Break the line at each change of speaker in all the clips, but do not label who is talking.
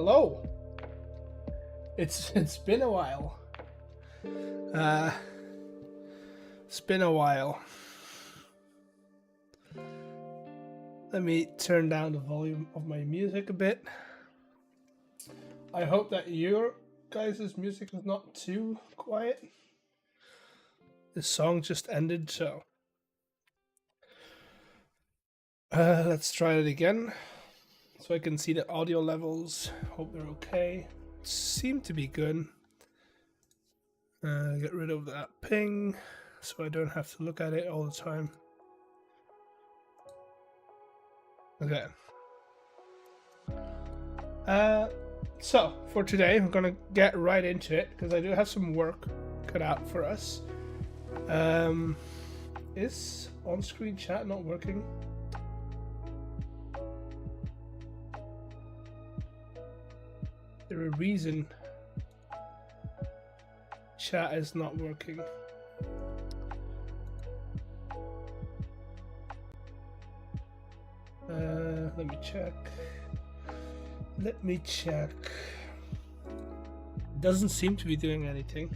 Hello. It's been a while. It's been a while. Let me turn down the volume of my music a bit. I hope that your guys' music is not too quiet. The song just ended, so let's try it again so I can see the audio levels. Hope they're okay. Seem to be good. Get rid of that ping so I don't have to look at it all the time. Okay. So for today, I'm gonna get right into it because I do have some work cut out for us. Is on-screen chat not working? Is there a reason chat is not working? Let me check. Doesn't seem to be doing anything.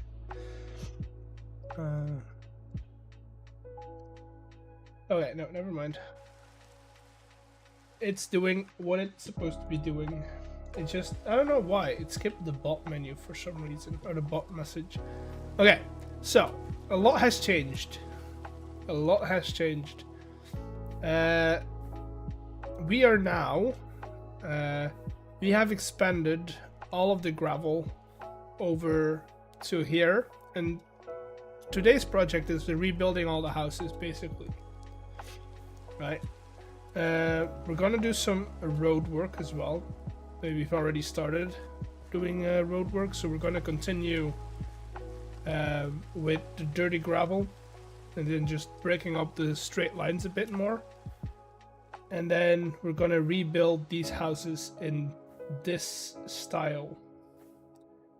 Okay, no, never mind. It's doing what it's supposed to be doing. It just, I don't know why, it skipped the bot menu for some reason, or the bot message. Okay, so, a lot has changed. We are now, we have expanded all of the gravel over to here, and today's project is the rebuilding all the houses, basically. Right? We're gonna do some road work as well. We've already started doing road work, so we're gonna continue with the dirty gravel and then just breaking up the straight lines a bit more. And then we're gonna rebuild these houses in this style.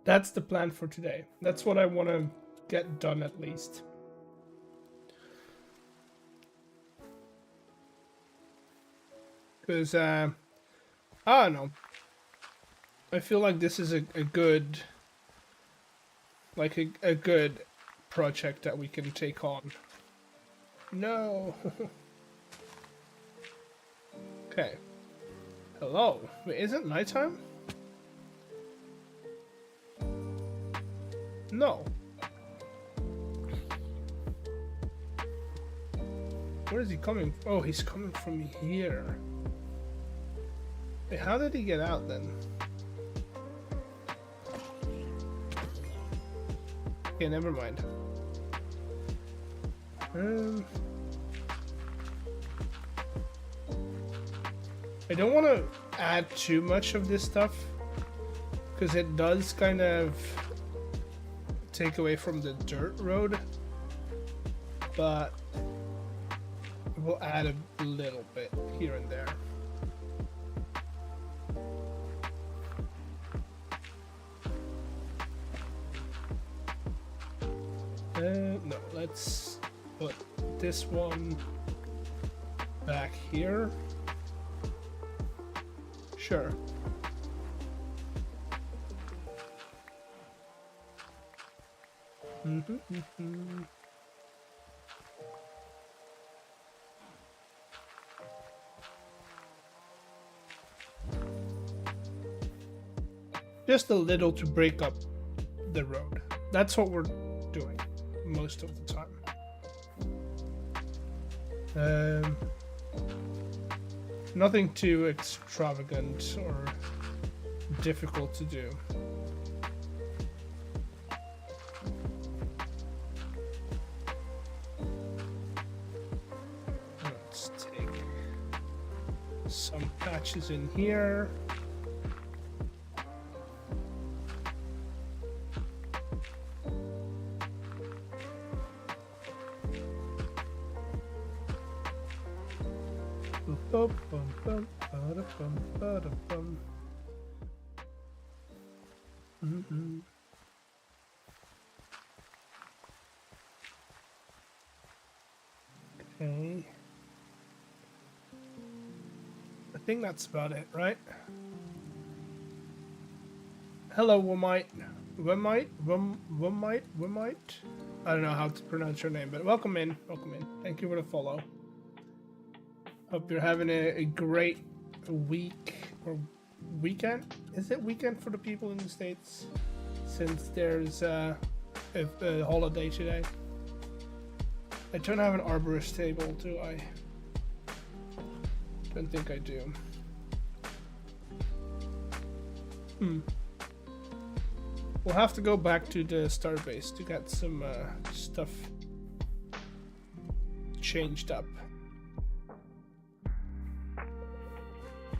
That's the plan for today. That's what I want to get done at least. Because, I don't know. I feel like this is a good, like a good project that we can take on. No. Okay. Hello. Wait, is it nighttime? No. Where is he coming? Oh, he's coming from here. Wait, how did he get out then? Okay, never mind. I don't want to add too much of this stuff because it does kind of take away from the dirt road, but we'll add a little bit here and there. No, let's put this one back here. Sure. Just a little to break up the road. That's what we're doing most of the time. Nothing too extravagant or difficult to do. Let's take some patches in here. Okay. I think that's about it, right? Hello, Womite. Womite. I don't know how to pronounce your name, but welcome in. Welcome in. Thank you for the follow. Hope you're having a great week or weekend. Is it weekend for the people in the States? Since there's a holiday today. I don't have an arborist table, do I? Don't think I do. We'll have to go back to the starbase to get some stuff changed up.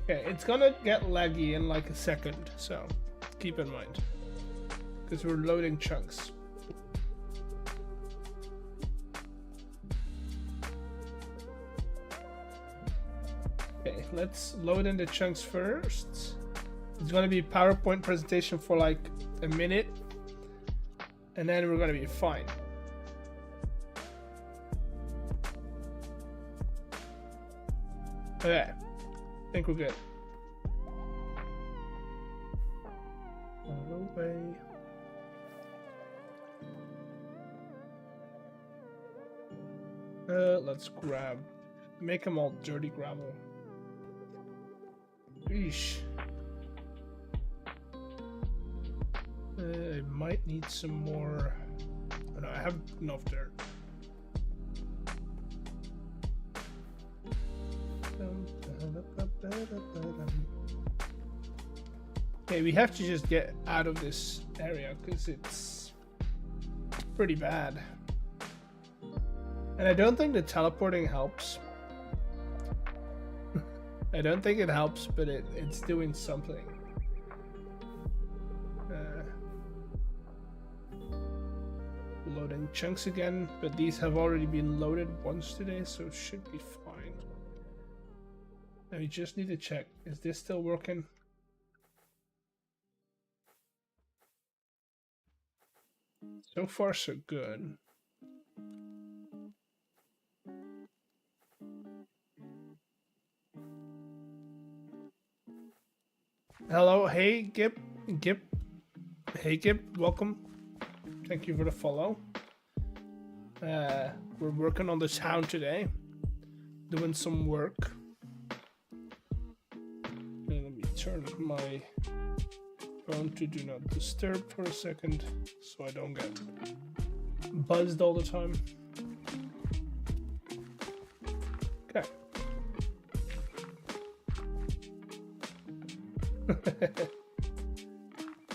Okay, it's gonna get laggy in like a second, so keep in mind. Because we're loading chunks. Okay, let's load in the chunks first. It's gonna be a PowerPoint presentation for like a minute, and then we're gonna be fine. Okay, I think we're good. All the way. Let's make them all dirty gravel. Eesh. I might need some more. Oh, no, I have enough dirt. Okay, we have to just get out of this area because it's pretty bad. And I don't think the teleporting helps. I don't think it helps, but it's doing something. Loading chunks again, but these have already been loaded once today, so it should be fine. Now we just need to check, is this still working? So far so good. Hello, hey Gip, hey Gip, welcome. Thank you for the follow. We're working on the sound today, doing some work. And let me turn my phone to do not disturb for a second, so I don't get buzzed all the time. Okay.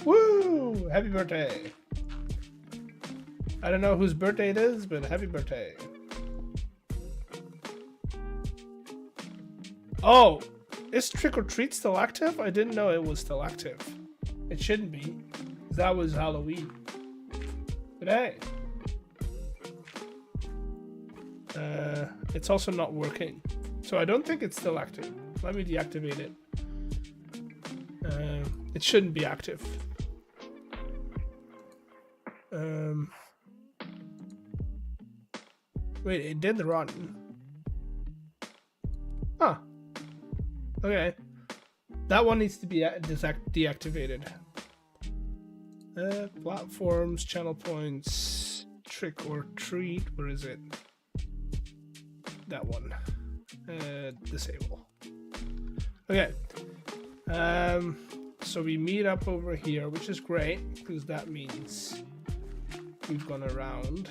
Woo! Happy birthday! I don't know whose birthday it is, but happy birthday. Oh, is Trick or Treat still active? I didn't know it was still active. It shouldn't be, because that was Halloween. But hey. It's also not working. So I don't think it's still active. Let me deactivate it. It shouldn't be active. Wait, it did run. Huh. Okay. That one needs to be deactivated. Platforms, channel points, Trick or Treat. Where is it? That one. Disable. Okay. So we meet up over here, which is great, because that means we've gone around.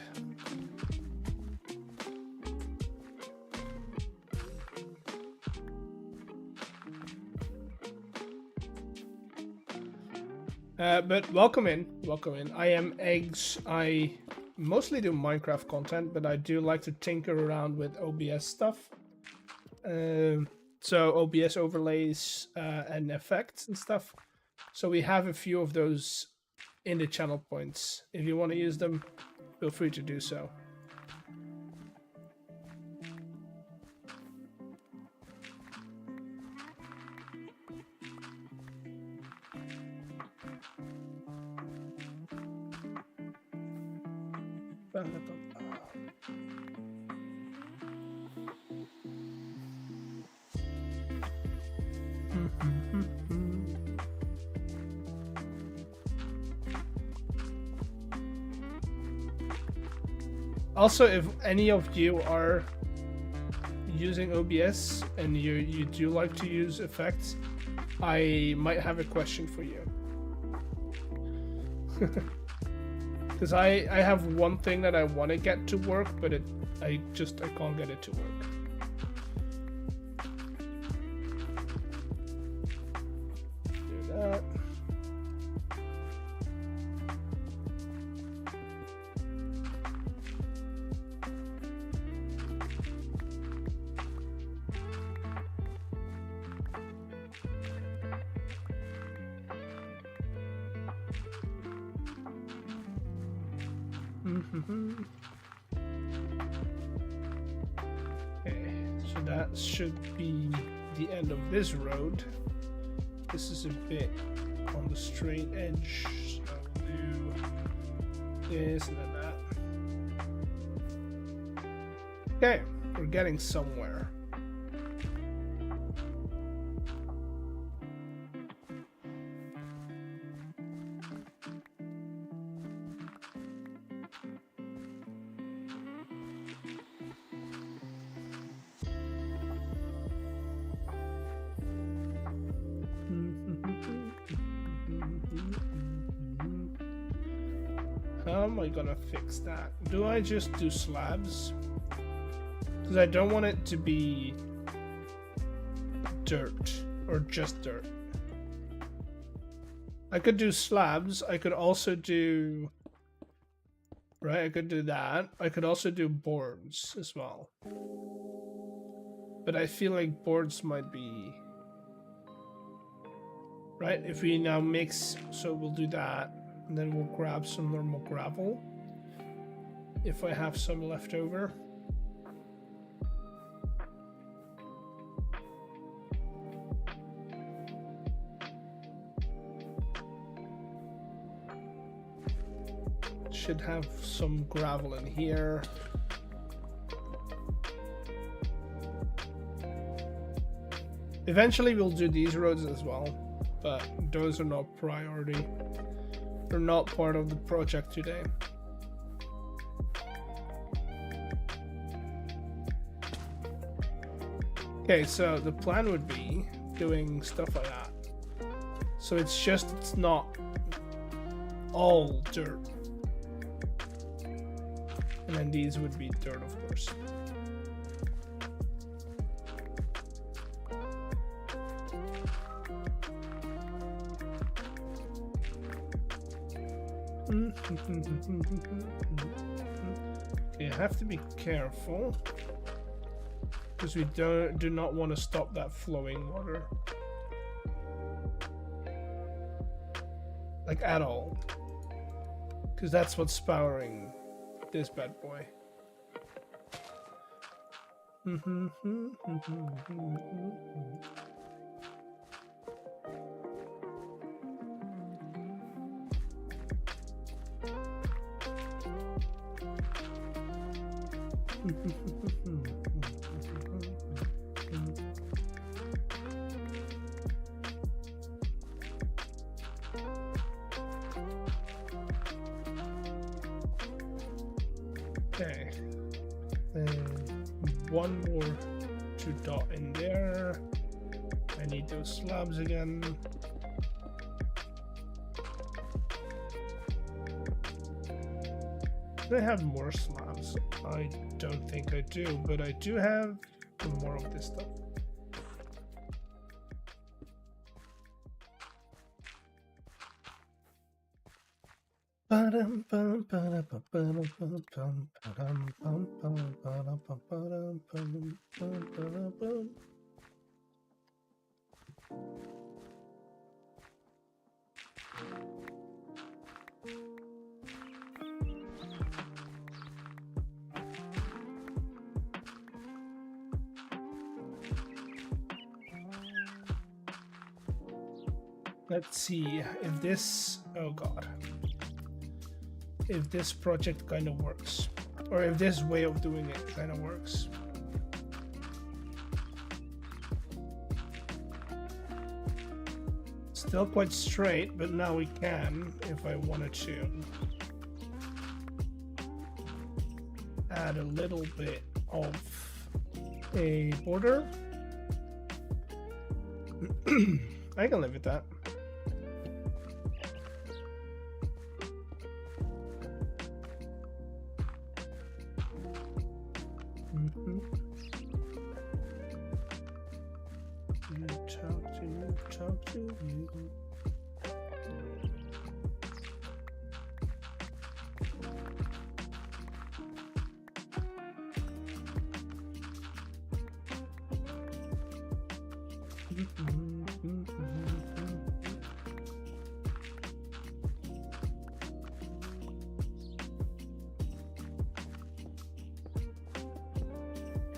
But welcome in. I am Eggs. I mostly do Minecraft content, but I do like to tinker around with OBS stuff. So OBS overlays and effects and stuff. So we have a few of those in the channel points. If you want to use them, feel free to do so. Also, if any of you are using OBS and you do like to use effects, I might have a question for you. Because I have one thing that I want to get to work, but I can't get it to work. Do that. Okay, so that should be the end of this road. This is a bit on the straight edge, so I'll do this and then that. Okay, we're getting somewhere. How am I gonna fix that? Do I just do slabs? Because I don't want it to be dirt or just dirt. I could do slabs. I could also do... Right, I could do that. I could also do boards as well. But I feel like boards might be... Right, if we now mix... So we'll do that. And then we'll grab some normal gravel. If I have some left over. Should have some gravel in here. Eventually we'll do these roads as well, but those are not priority. They're not part of the project today. Okay, so the plan would be doing stuff like that. So it's not all dirt. And then these would be dirt, of course. Okay, I have to be careful because we do not want to stop that flowing water, like at all, because that's what's powering this bad boy. Okay, and one more to dot in there. I need those slabs again. Do I have more slabs? I don't think I do, but I do have more of this stuff. Let's see if this, oh god, if this project kind of works, or if this way of doing it kind of works. Still quite straight, but now we can, if I wanted to, add a little bit of a border. I can live with that. Talk to you.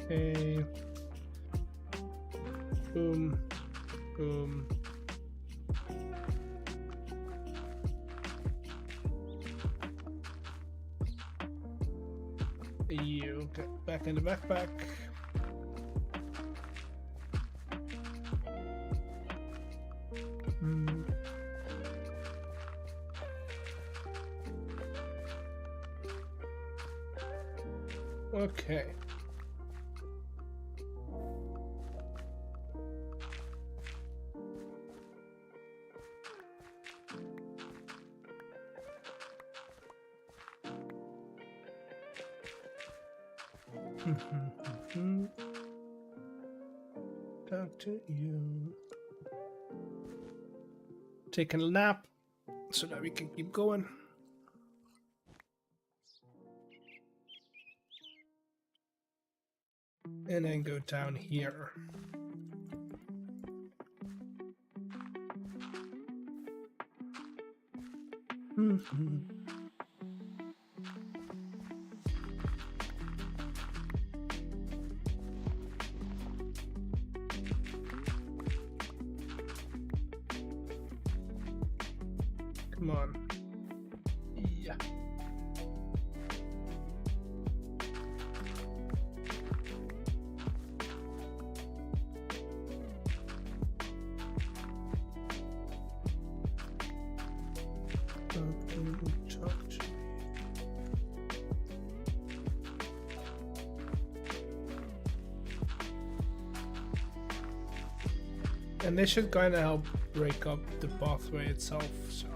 Okay. Boom. Boom. You get back in the backpack. Okay. Talk to you. Taking a nap so that we can keep going. And then go down here. Come on. Yeah. And this should kind of help break up the pathway itself, so.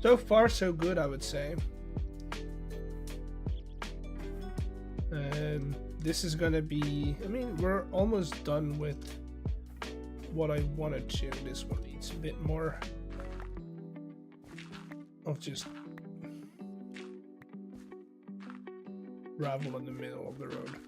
So far, so good, I would say. And this is gonna be, I mean, we're almost done with what I wanted to. This one needs a bit more of just gravel in the middle of the road.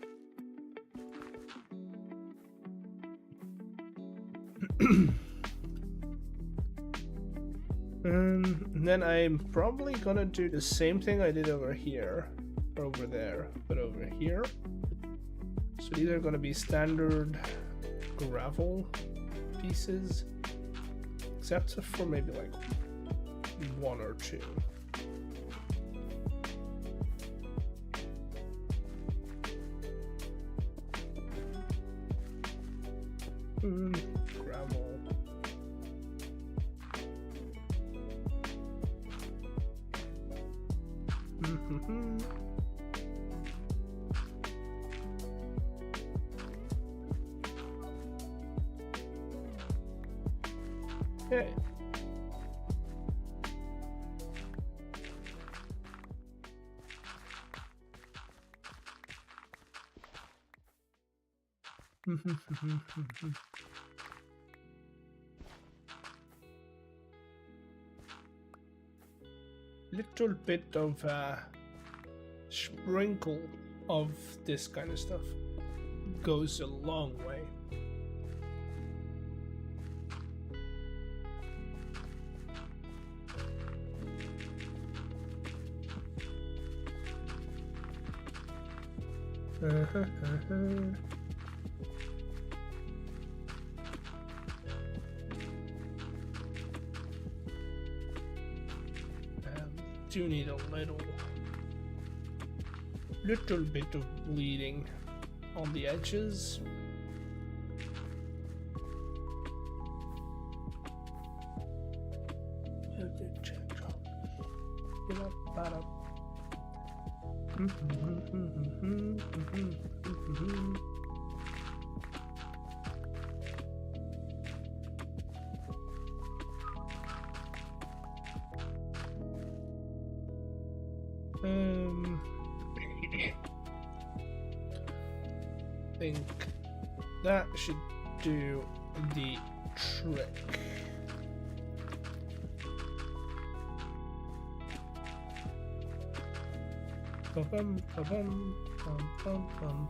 And then I'm probably gonna do the same thing I did over here, or over there, but over here. So these are gonna be standard gravel pieces, except for maybe like one or two. Gravel. Okay. Little bit of sprinkle of this kind of stuff goes a long way. Do need a little bit of bleeding on the edges. I think that should do the trick. Ba-bum, ba-bum, bum, bum, bum.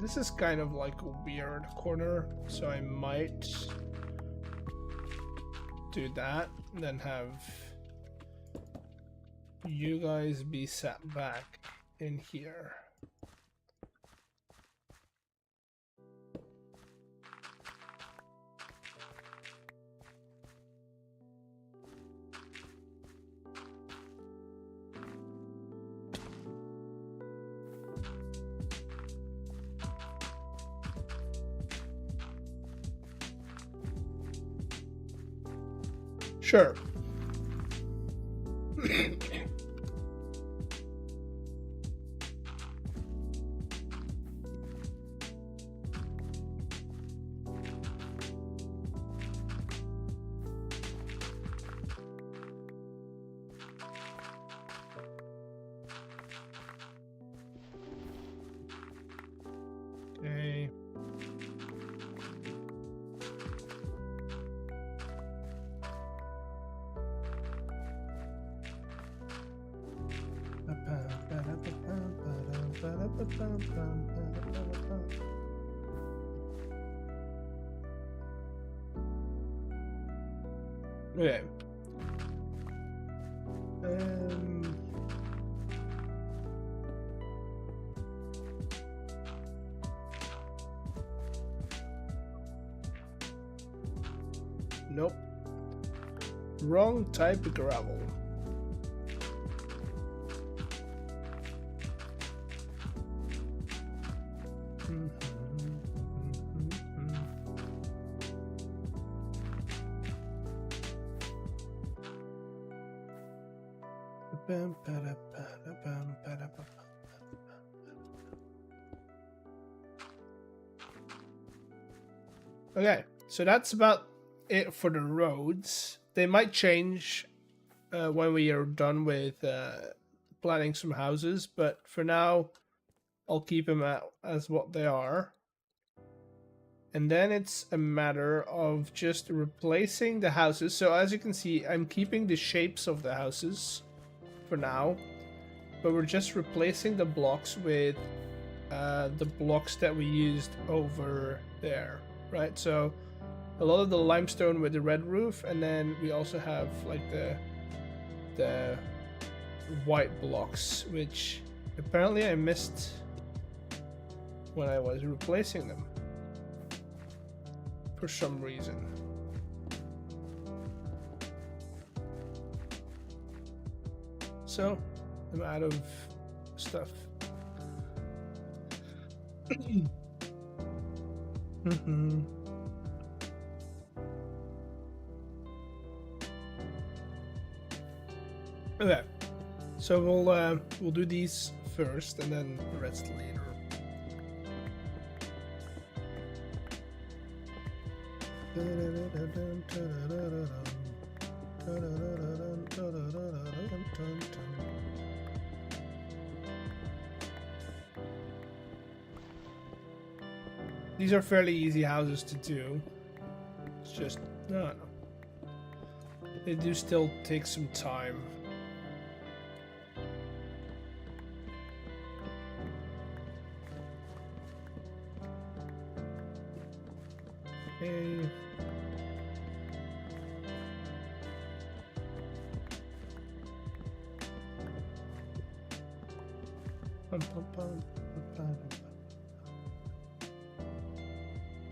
This is kind of like a weird corner, so I might do that and then have you guys be sat back in here. Sure. Okay. Okay. Nope. Wrong type of gravel. Okay, so that's about it for the roads. They might change when we are done with planning some houses, but for now I'll keep them as what they are. And then it's a matter of just replacing the houses. So as you can see, I'm keeping the shapes of the houses for now, but we're just replacing the blocks with the blocks that we used over there, right? So a lot of the limestone with the red roof, and then we also have like the white blocks, which apparently I missed when I was replacing them for some reason. So I'm out of stuff. Okay, so we'll do these first and then the rest later. These are fairly easy houses to do. It's just, I don't know. They do still take some time. Okay.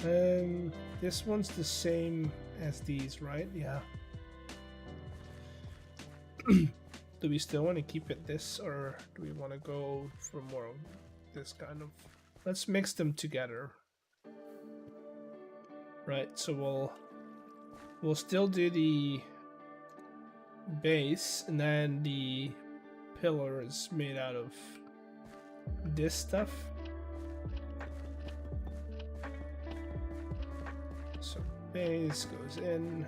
This one's the same as these, right? Yeah. Do we still want to keep it this, or do we want to go for more of this kind of... Let's mix them together. Right, so we'll still do the base, and then the pillar is made out of this stuff. So base goes in.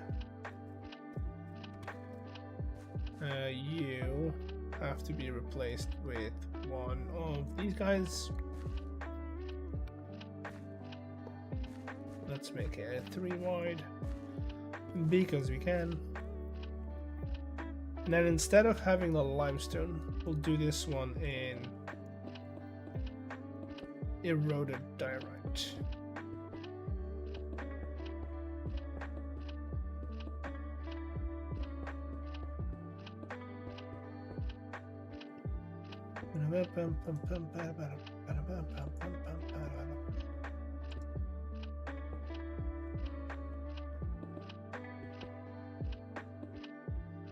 You have to be replaced with one of these guys. Let's make it 3 wide because we can. And then instead of having the limestone, we'll do this one in eroded diorite.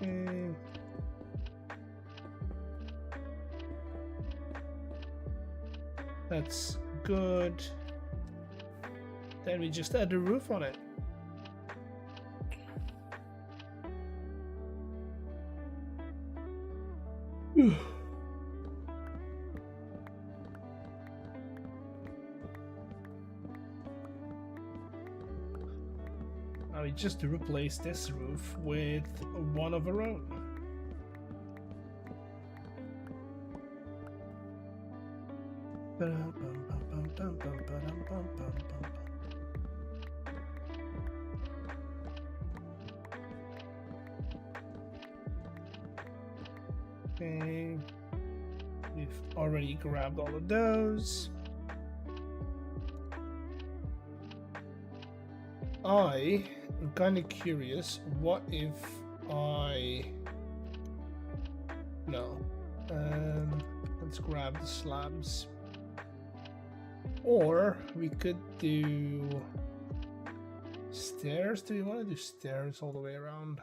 Okay. That's good. Then we just add the roof on it. Now we just replace this roof with one of our own. Okay, we've already grabbed all of those. I am kind of curious, what if I... No. Let's grab the slabs. Or we could do stairs. Do we want to do stairs all the way around?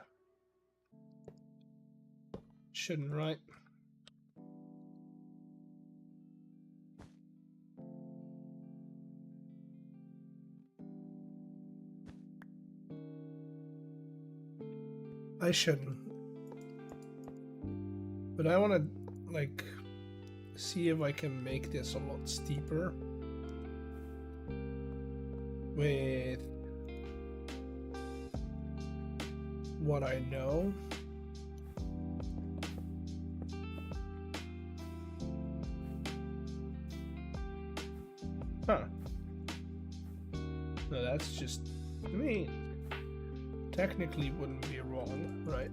Shouldn't, right? I shouldn't. But I want to, like, see if I can make this a lot steeper with what I know. Huh. No, that's just, I mean, technically wouldn't be wrong, right?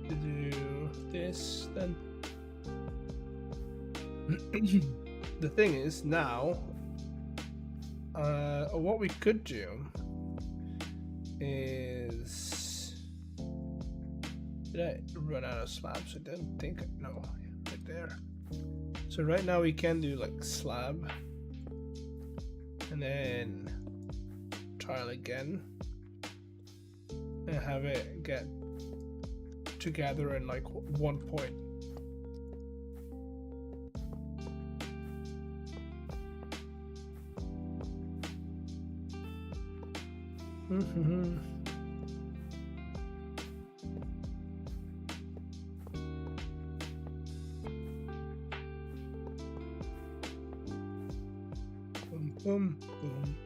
To do this, then. The thing is, now, what we could do is... Did I run out of slabs? I didn't think, no, right there. So right now we can do like slab, and then tile again, and have it get together in like one point. Boom, boom.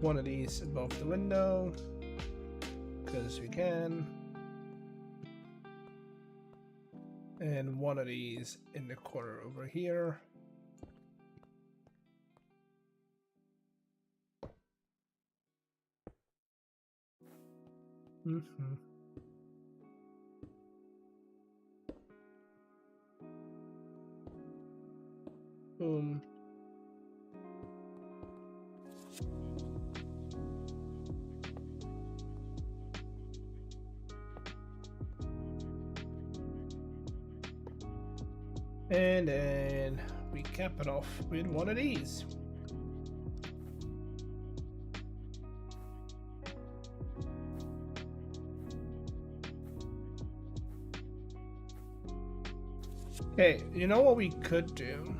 One of these above the window, because we can. And one of these in the corner over here. Boom. And then we cap it off with one of these. Okay, you know what we could do?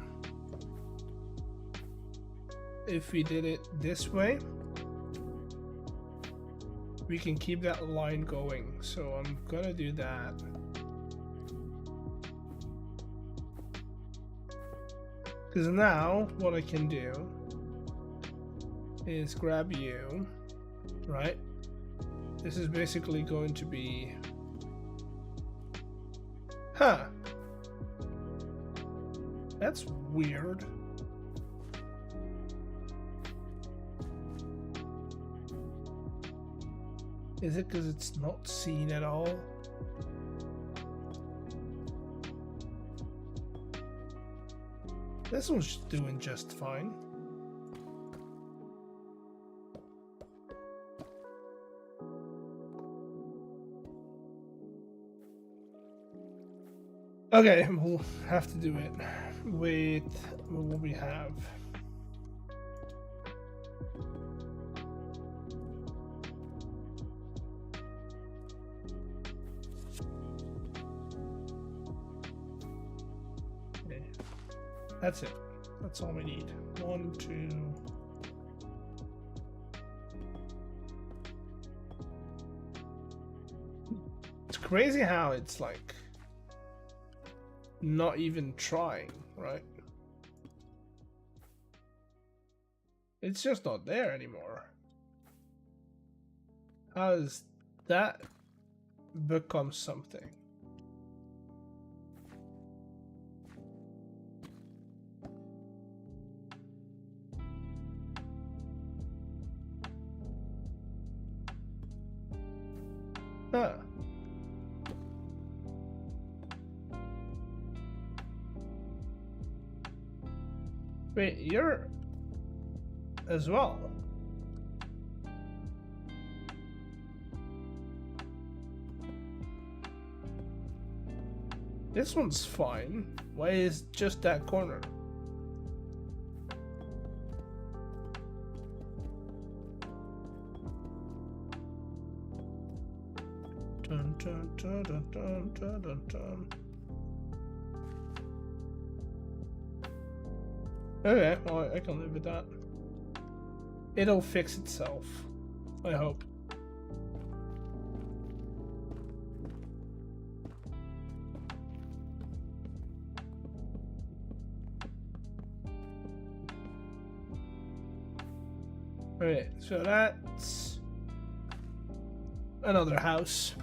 If we did it this way, we can keep that line going. So I'm gonna do that. Because now what I can do is grab you, right? This is basically going to be, huh? That's weird. Is it because it's not seen at all? This one's doing just fine. Okay, we'll have to do it with what we have. Okay. That's it. That's all we need. 1, 2. It's crazy how it's like not even trying, right? It's just not there anymore. How does that become something? Huh. Wait, you're as well. This one's fine. Why is just that corner? Dun, dun, dun, dun, dun, dun, dun, dun. Okay, well, I can live with that. It'll fix itself, I hope. Okay, so that's another house.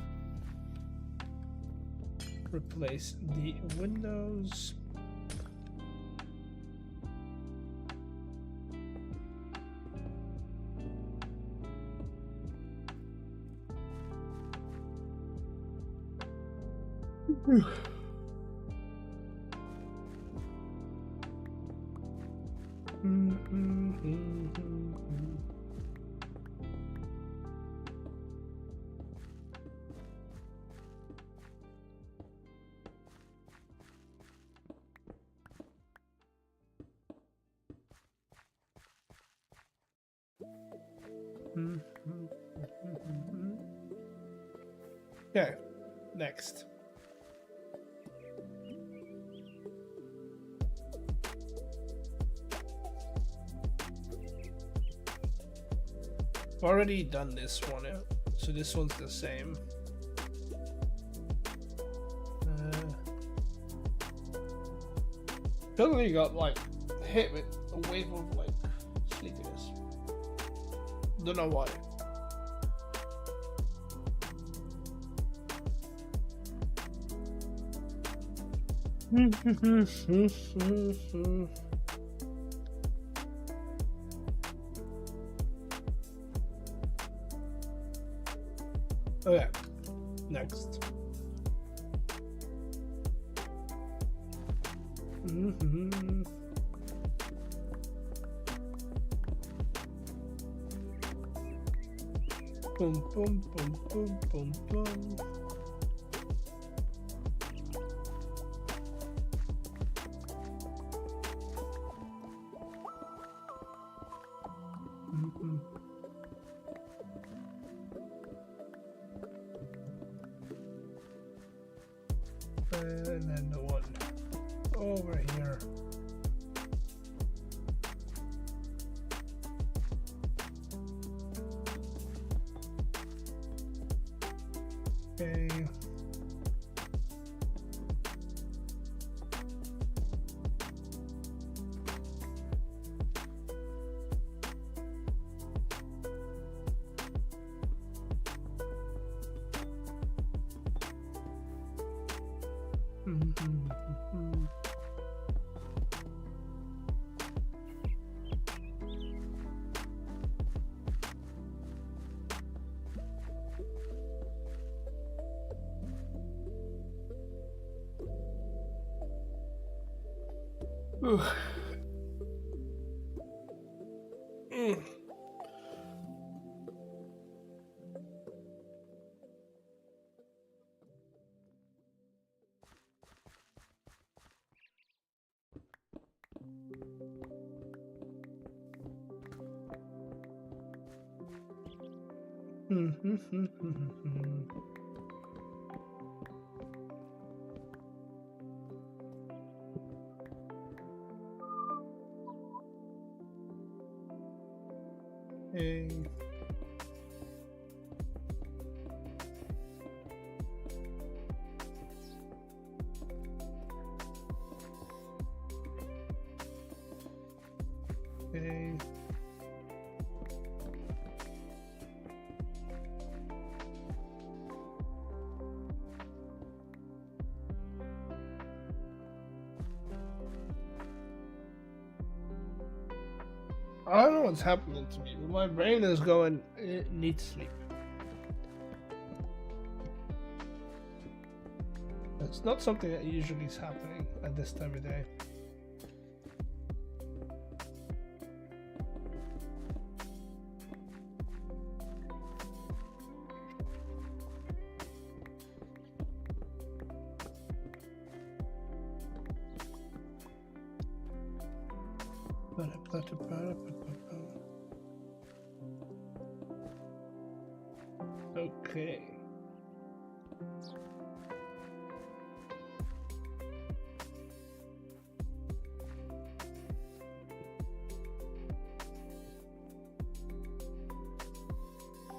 Replace the windows. Okay, next. I've already done this one, so this one's the same. Totally got like hit with a wave of like sleepiness. Don't know why. Okay, next. Boom, boom, boom, boom, boom, boom. And then the one over here. Okay. Ooh. Hey. Okay. I don't know what's happening to me, but my brain is going, it needs sleep. It's not something that usually is happening at this time of day. Okay.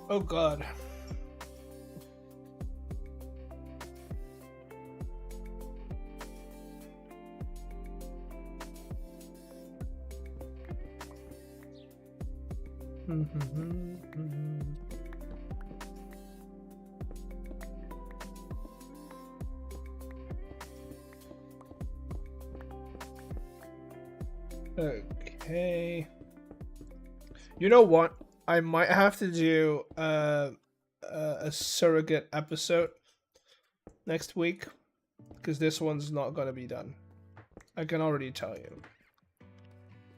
Oh God. Okay. You know what? I might have to do a surrogate episode next week because this one's not gonna be done. I can already tell you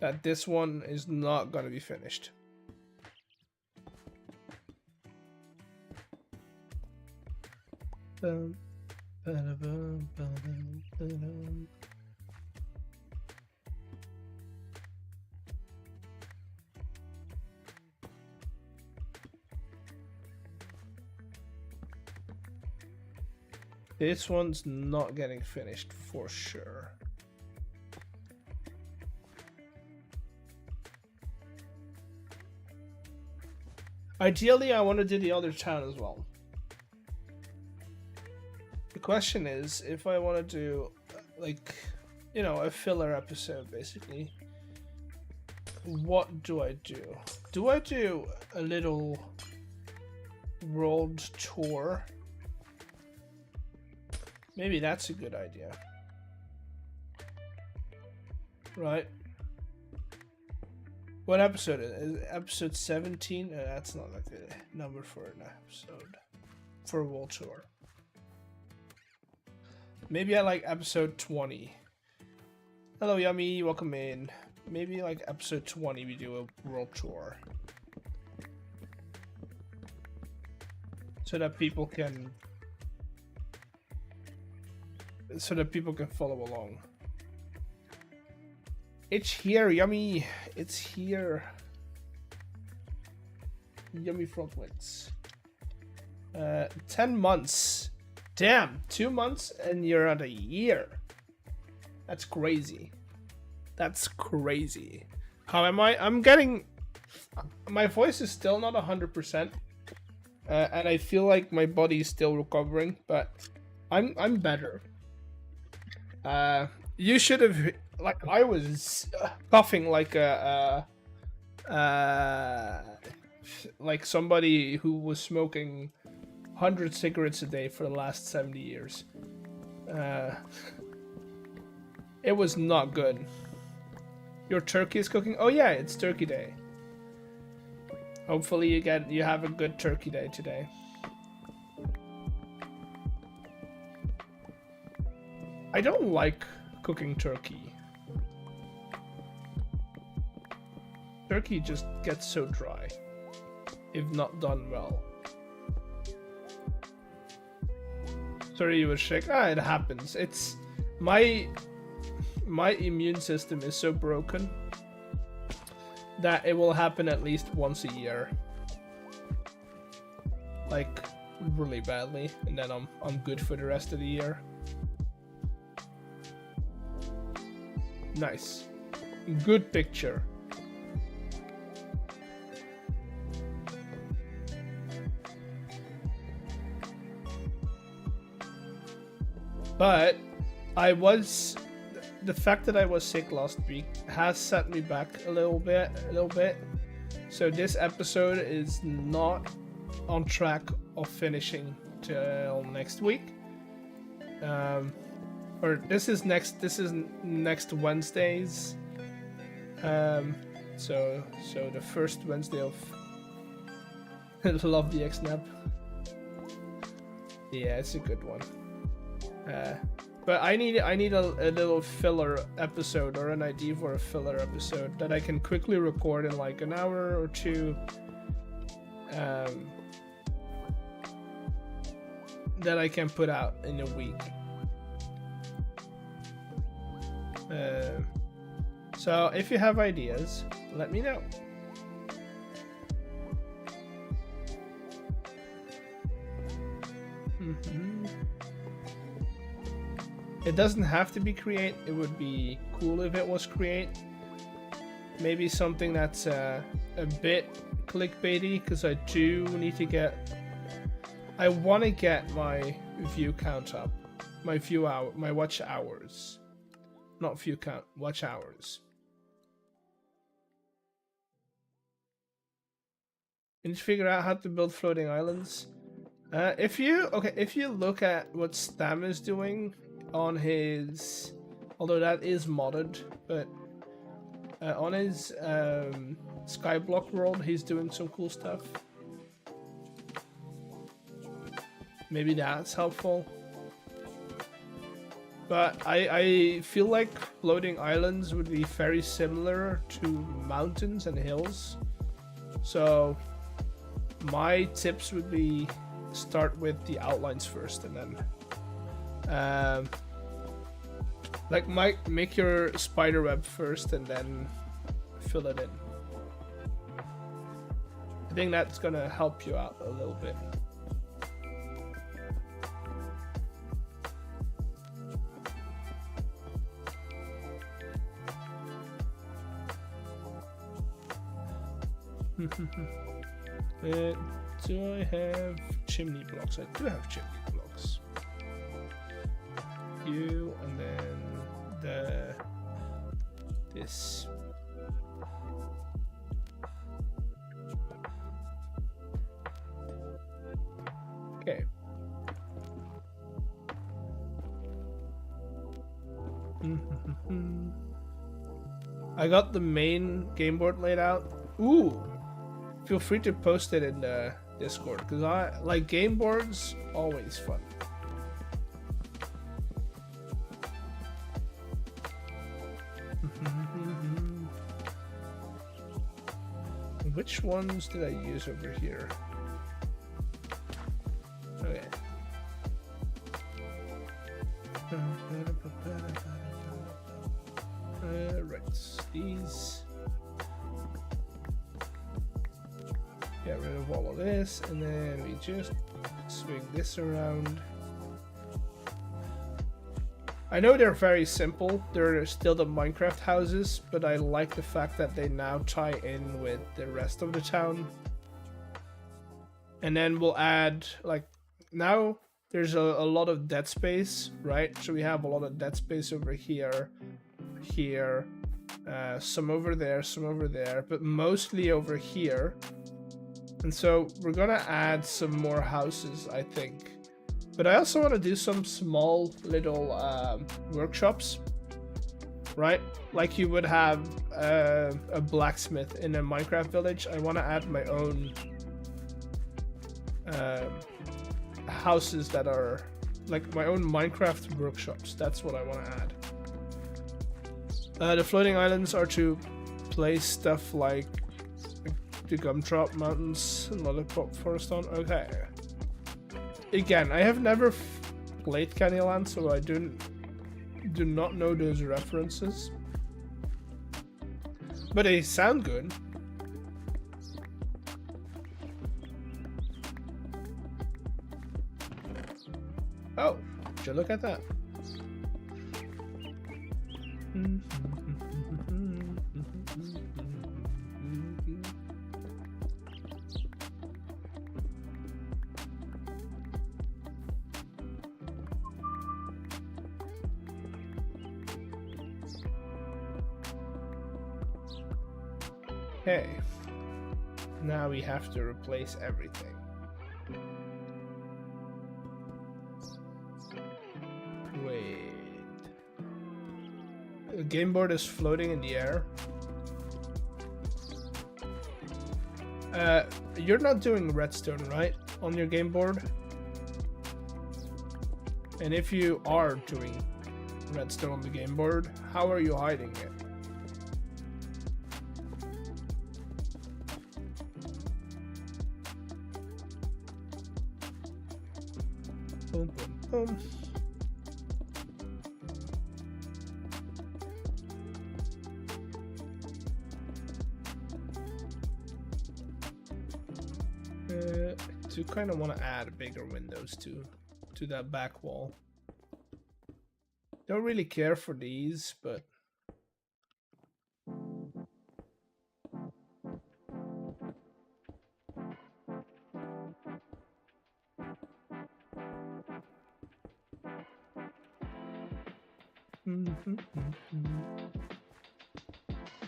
that this one is not gonna be finished. This one's not getting finished for sure. Ideally, I want to do the other town as well. The question is, if I want to do, like, you know, a filler episode, basically, what do I do? Do I do a little world tour? Maybe that's a good idea. Right? What episode is it? Episode 17? That's not like the number for an episode. For a world tour. Maybe I like episode 20. Hello, Yummy. Welcome in. Maybe like episode 20 we do a world tour. So that people can follow along. It's here, Yummy. It's here. Yummy frog legs. 10 months. Damn, 2 months and you're at a year. That's crazy. That's crazy. How am I? I'm getting... My voice is still not 100%. And I feel like my body is still recovering, but I'm better. You should have... Like, I was coughing like like somebody who was smoking 100 cigarettes a day for the last 70 years. It was not good. Your turkey is cooking? Oh yeah, it's turkey day. Hopefully you have a good turkey day today. I don't like cooking turkey. Turkey just gets so dry if not done well. Sorry you were sick. It happens. It's my immune system is so broken that it will happen at least once a year. Like really badly, and then I'm good for the rest of the year. Nice. Good picture. But the fact that I was sick last week has set me back a little bit. So this episode is not on track of finishing till next week. Or this is next Wednesdays. So the first Wednesday of Love the Xnap. Yeah, it's a good one. But I need a little filler episode, or an idea for a filler episode that I can quickly record in like an hour or two. That I can put out in a week. So if you have ideas, let me know. It doesn't have to be create. It would be cool if it was create. Maybe something that's a bit clickbaity, because I do need to get... I want to get my view count up. My watch hours. Not view count, watch hours. You need to figure out how to build floating islands. If you look at what Stam is doing on his, although that is modded, but on his Skyblock world, he's doing some cool stuff. Maybe that's helpful. But I feel like floating islands would be very similar to mountains and hills. So my tips would be start with the outlines first, and then like make your spider web first and then fill it in. I think that's gonna help you out a little bit. Do I have chimney blocks? I do have chimney blocks. You, and then this. Okay. I got the main game board laid out. Ooh. Feel free to post it in the Discord, because I like game boards, always fun. Which ones did I use over here? Okay. Right, these. Get rid of all of this, and then we just swing this around. I know they're very simple, they're still the Minecraft houses, but I like the fact that they now tie in with the rest of the town. And then we'll add, like, now there's a lot of dead space, right? So we have a lot of dead space over here, here, some over there, but mostly over here. And so we're gonna add some more houses, I think. But I also want to do some small little workshops, right? Like you would have a blacksmith in a Minecraft village. I want to add my own houses that are like my own Minecraft workshops. That's what I want to add. The floating islands are to place stuff like the gumdrop mountains and lollipop forest on. Okay. Again, I have never played Candyland, so I do not know those references. But they sound good. Oh, would you look at that? Okay, now we have to replace everything. Wait. The game board is floating in the air. You're not doing redstone, right? On your game board? And if you are doing redstone on the game board, how are you hiding it? Boom, boom, boom. I do kind of want to add bigger windows to that back wall. Don't really care for these, but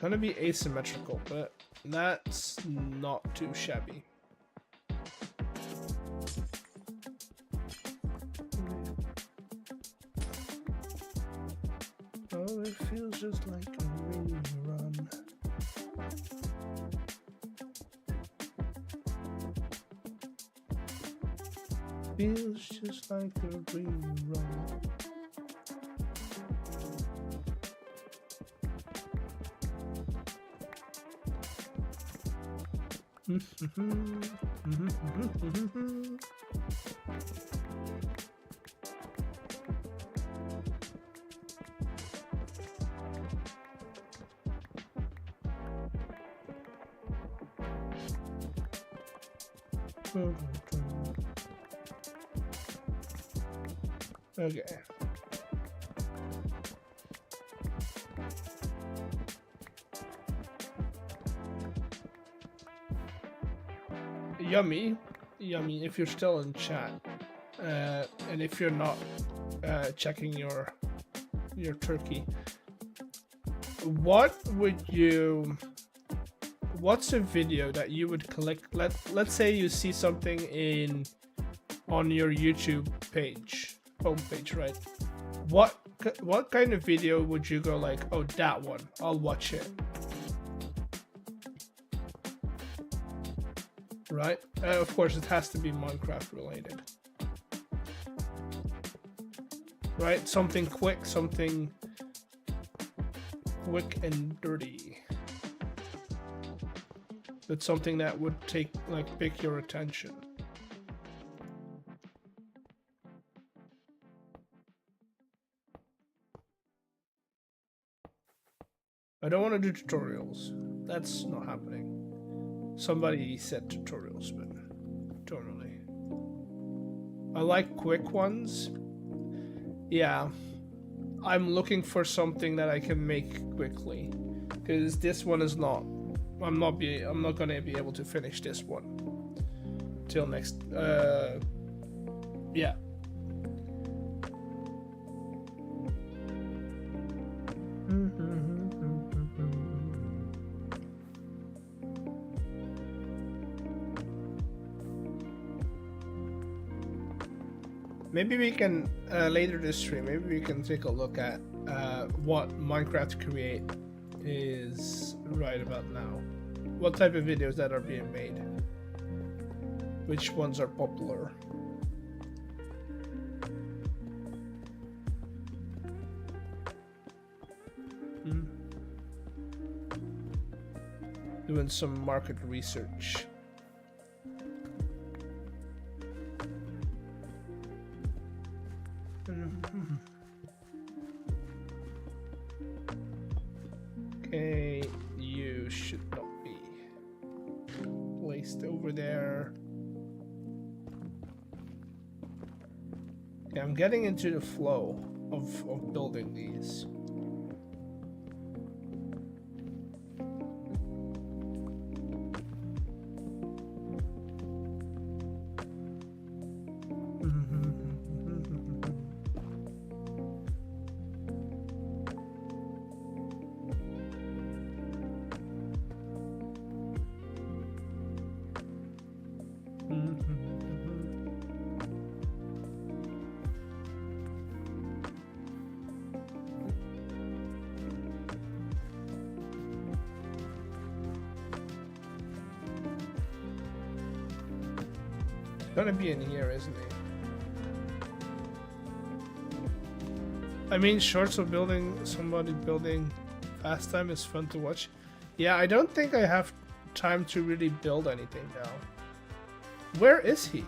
gonna be asymmetrical, but that's not too shabby. Oh, it feels just like a rerun. Feels just like a rerun. Okay. Yummy if you're still in chat, and if you're not checking your turkey, what's a video that you would click? Let's say you see something on your YouTube homepage, right? What kind of video would you go like, oh, that one, I'll watch it? Right? Of course, it has to be Minecraft related. Right? Something quick and dirty. But something that would pick your attention. I don't want to do tutorials. That's not happening. Somebody said tutorials, but don't really. I like quick ones. Yeah, I'm looking for something that I can make quickly, because this one is not. I'm not gonna be able to finish this one till next. Yeah. Maybe we can later this stream. Maybe we can take a look at what Minecraft Create is right about now. What type of videos that are being made? Which ones are popular? Doing some market research. Okay, you should not be placed over there. Okay, I'm getting into the flow of building these. Gonna be in here, isn't he? I mean, shorts of building, somebody building fast time is fun to watch. Yeah, I don't think I have time to really build anything now. Where is he?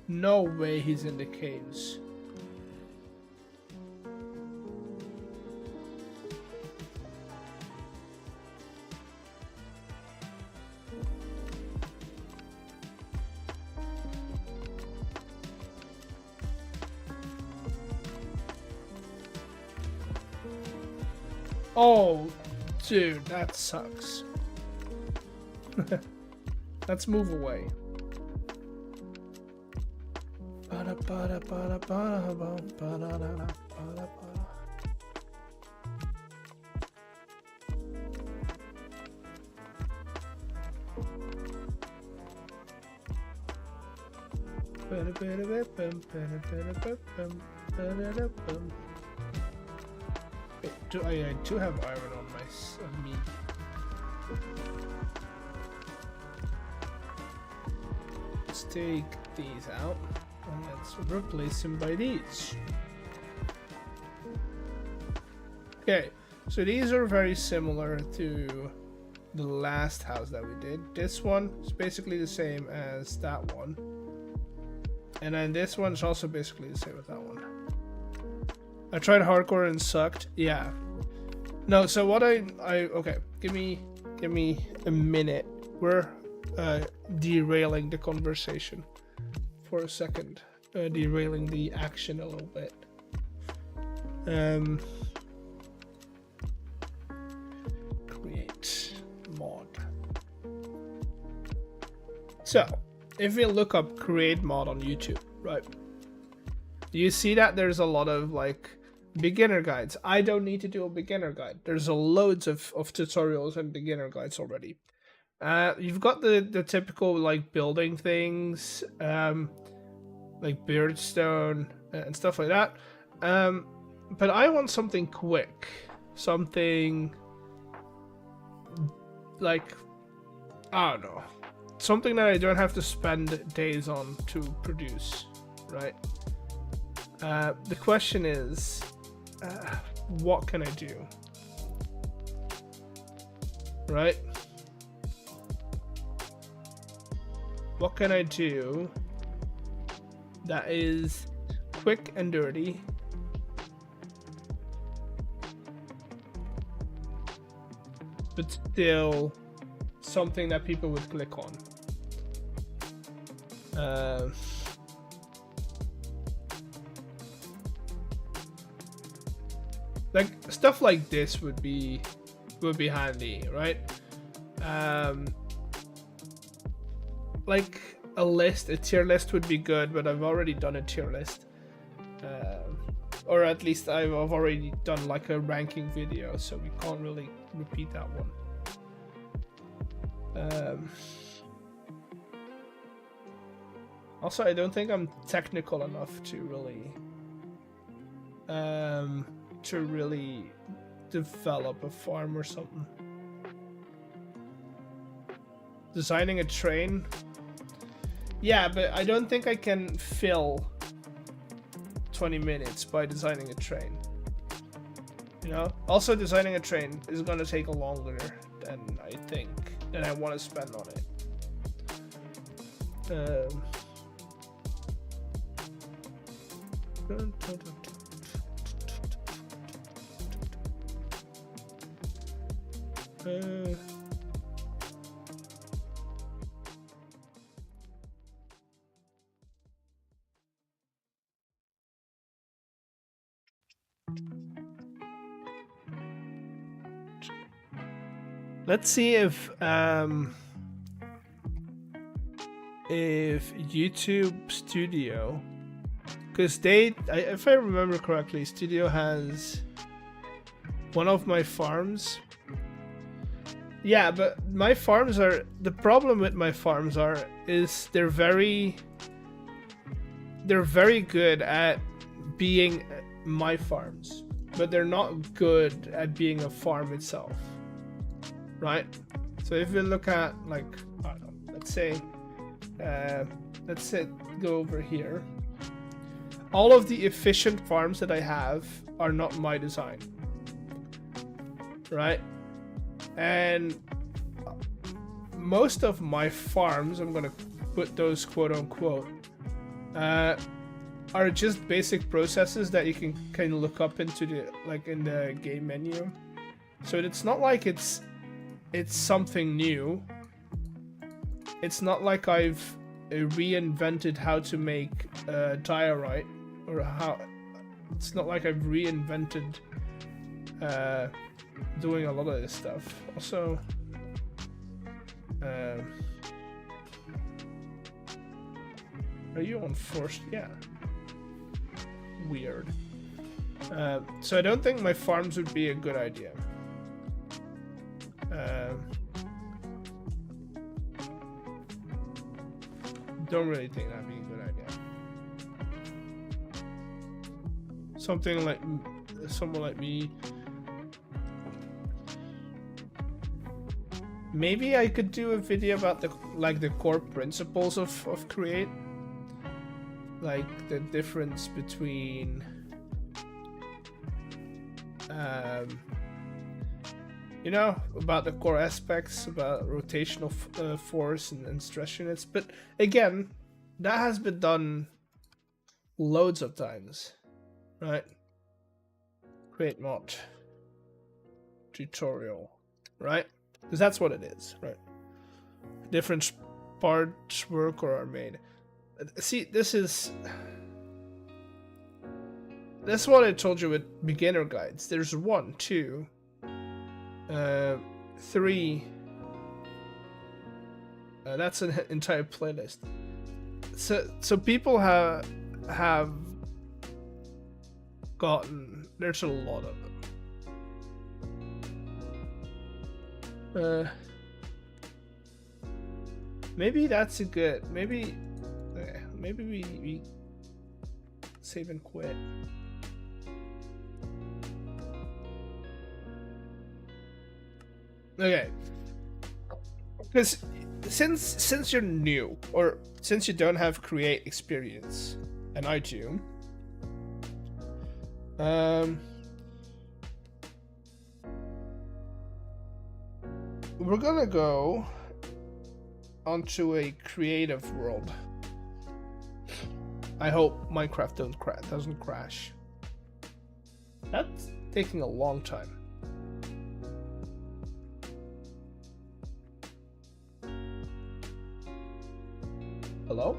No way he's in the caves. Oh, dude, that sucks. Let's move away. I do have iron on me. Let's take these out and let's replace them by these. Okay, so these are very similar to the last house that we did. This one is basically the same as that one. And then this one's also basically the same as that one. I tried hardcore and sucked. Yeah. No, so what okay, give me a minute. We're derailing the conversation for a second. Derailing the action a little bit. Create mod. So, if we look up create mod on YouTube, right? You see that there's a lot of like beginner guides. I don't need to do a beginner guide. There's loads of tutorials and beginner guides already. You've got the typical like building things, like birdstone and stuff like that. But I want something quick, something like, I don't know, something that I don't have to spend days on to produce, right? The question is, what can I do? right? What can I do that is quick and dirty? But still something that people would click on. Like stuff like this would be handy, right? Like a tier list would be good, but I've already done a tier list. Or at least I've already done like a ranking video, so we can't really repeat that one. Also, I don't think I'm technical enough to really develop a farm or something. Designing a train? Yeah, but I don't think I can fill 20 minutes by designing a train. You know? Also, designing a train is gonna take longer than I want to spend on it. Let's see if YouTube Studio, because if I remember correctly, Studio has one of my farms. Yeah, but my farms are, the problem with my farms is they're very good at being my farms, but they're not good at being a farm itself, right? So if we look at, like, I don't know, let's say go over here. All of the efficient farms that I have are not my design, right? And most of my farms, I'm gonna put those quote unquote, are just basic processes that you can kind of look up into in the game menu. So it's not like it's something new. It's not like I've reinvented how to make diorite, or it's not like I've reinvented doing a lot of this stuff. Also, are you on forced? Yeah. Weird. So I don't think my farms would be a good idea. Don't really think that'd be a good idea. Someone like me. Maybe I could do a video about the core principles of Create, like the difference between you know, about the core aspects, about rotational force and stress units. But again, that has been done loads of times, right? Create mod tutorial, right? Because that's what it is, right? Different parts work or are made. See, this is what I told you with beginner guides. There's 1, 2, 3. That's an entire playlist. So people have gotten. There's a lot of them. Maybe that's a good. Maybe we save and quit. Okay, because since you're new, or since you don't have Create experience, and I do, we're gonna go onto a creative world. I hope Minecraft doesn't crash. That's taking a long time. Hello?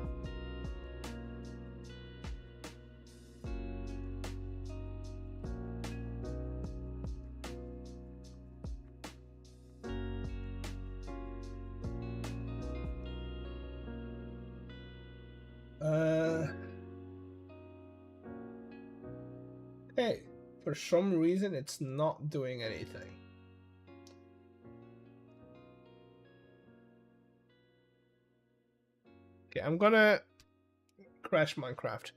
Hey, for some reason it's not doing anything. Okay, I'm gonna crash Minecraft.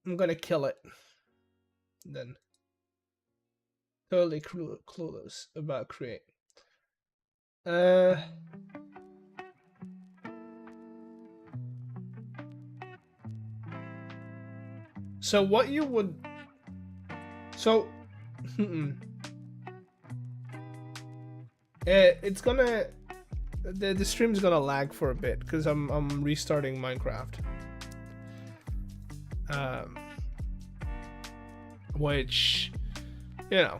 I'm gonna kill it. Then totally clueless about create. So what you would, so it's gonna, the stream's gonna lag for a bit because I'm restarting Minecraft, which, you know,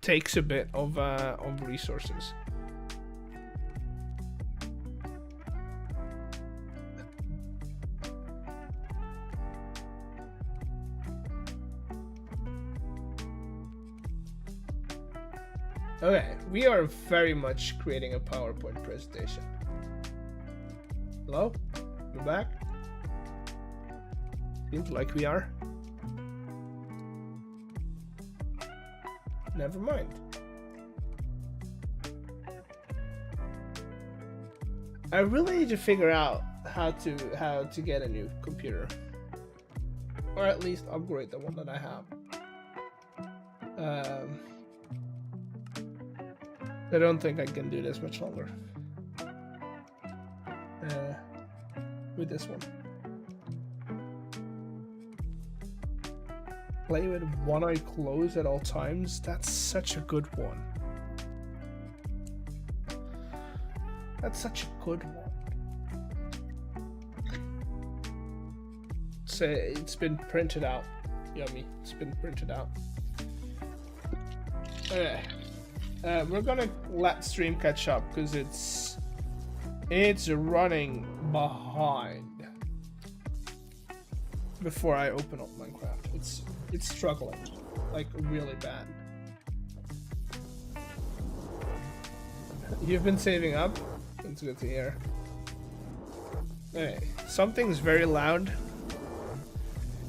takes a bit of resources. Okay, we are very much creating a PowerPoint presentation. Hello? We're back? Seems like we are. Never mind. I really need to figure out how to get a new computer. Or at least upgrade the one that I have. I don't think I can do this much longer with this one. Play with one eye closed at all times. That's such a good one. That's such a good one. So it's been printed out. Yummy. It's been printed out. Okay. We're gonna let stream catch up because it's running behind before I open up Minecraft. It's struggling like really bad. You've been saving up? That's good to hear. Okay, something's very loud.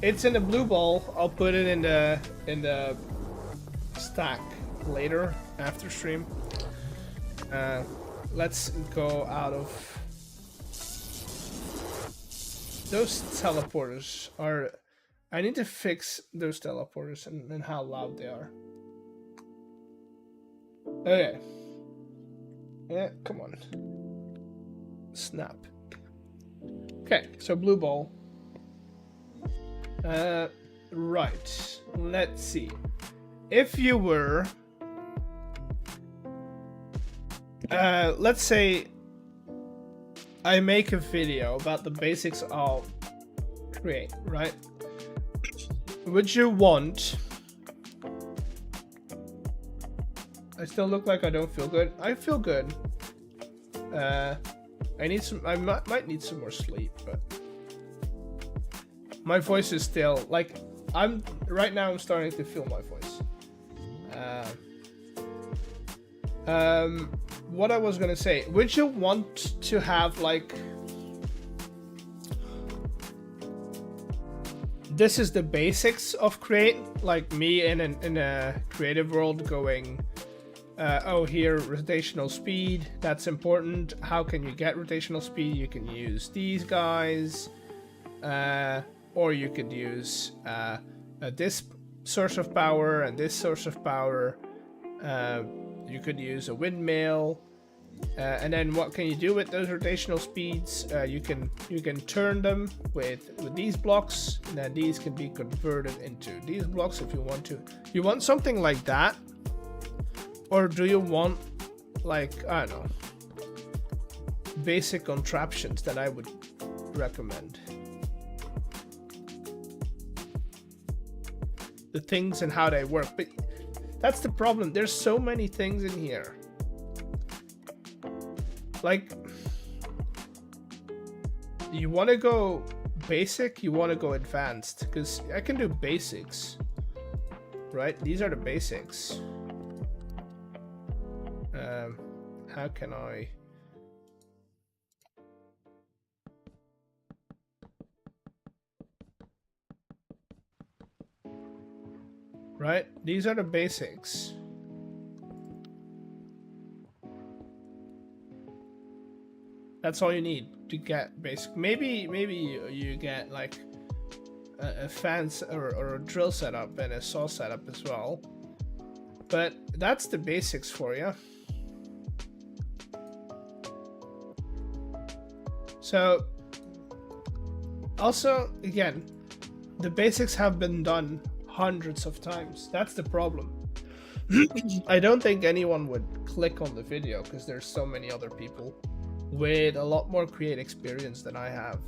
It's in the blue ball. I'll put it in the stack later after stream. Let's go out of those teleporters. I need to fix those teleporters and how loud they are. Okay. Yeah, come on. Snap. Okay, so blue ball. Right. Let's see. If you were let's say I make a video about the basics of create, right? Would you want... I still look like I don't feel good. I feel good. I might need some more sleep, but my voice is still like right now I'm starting to feel my voice. What I was gonna say, would you want to have like, this is the basics of create, like me in a creative world going, oh, here rotational speed, that's important. How can you get rotational speed? You can use these guys, or you could use this source of power and this source of power. You could use a windmill, and then what can you do with those rotational speeds? You can turn them with these blocks, and then these can be converted into these blocks if you want to. You want something like that Or do you want, like, I don't know, basic contraptions that I would recommend? The things and how they work. But that's the problem. There's so many things in here. Like, you want to go basic, you want to go advanced, because I can do basics, right? These are the basics. How can I? Right? These are the basics. That's all you need to get basic. Maybe you get like a fan or a drill setup and a saw setup as well. But that's the basics for you. So, also, again, the basics have been done hundreds of times. That's the problem. I don't think anyone would click on the video because there's so many other people with a lot more create experience than I have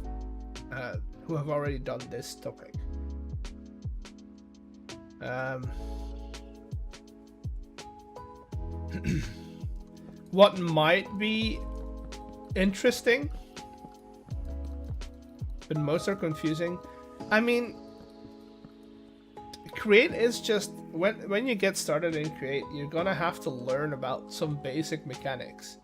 who have already done this topic. What might be interesting, but most are confusing. I mean, create is just when you get started in create, you're gonna have to learn about some basic mechanics.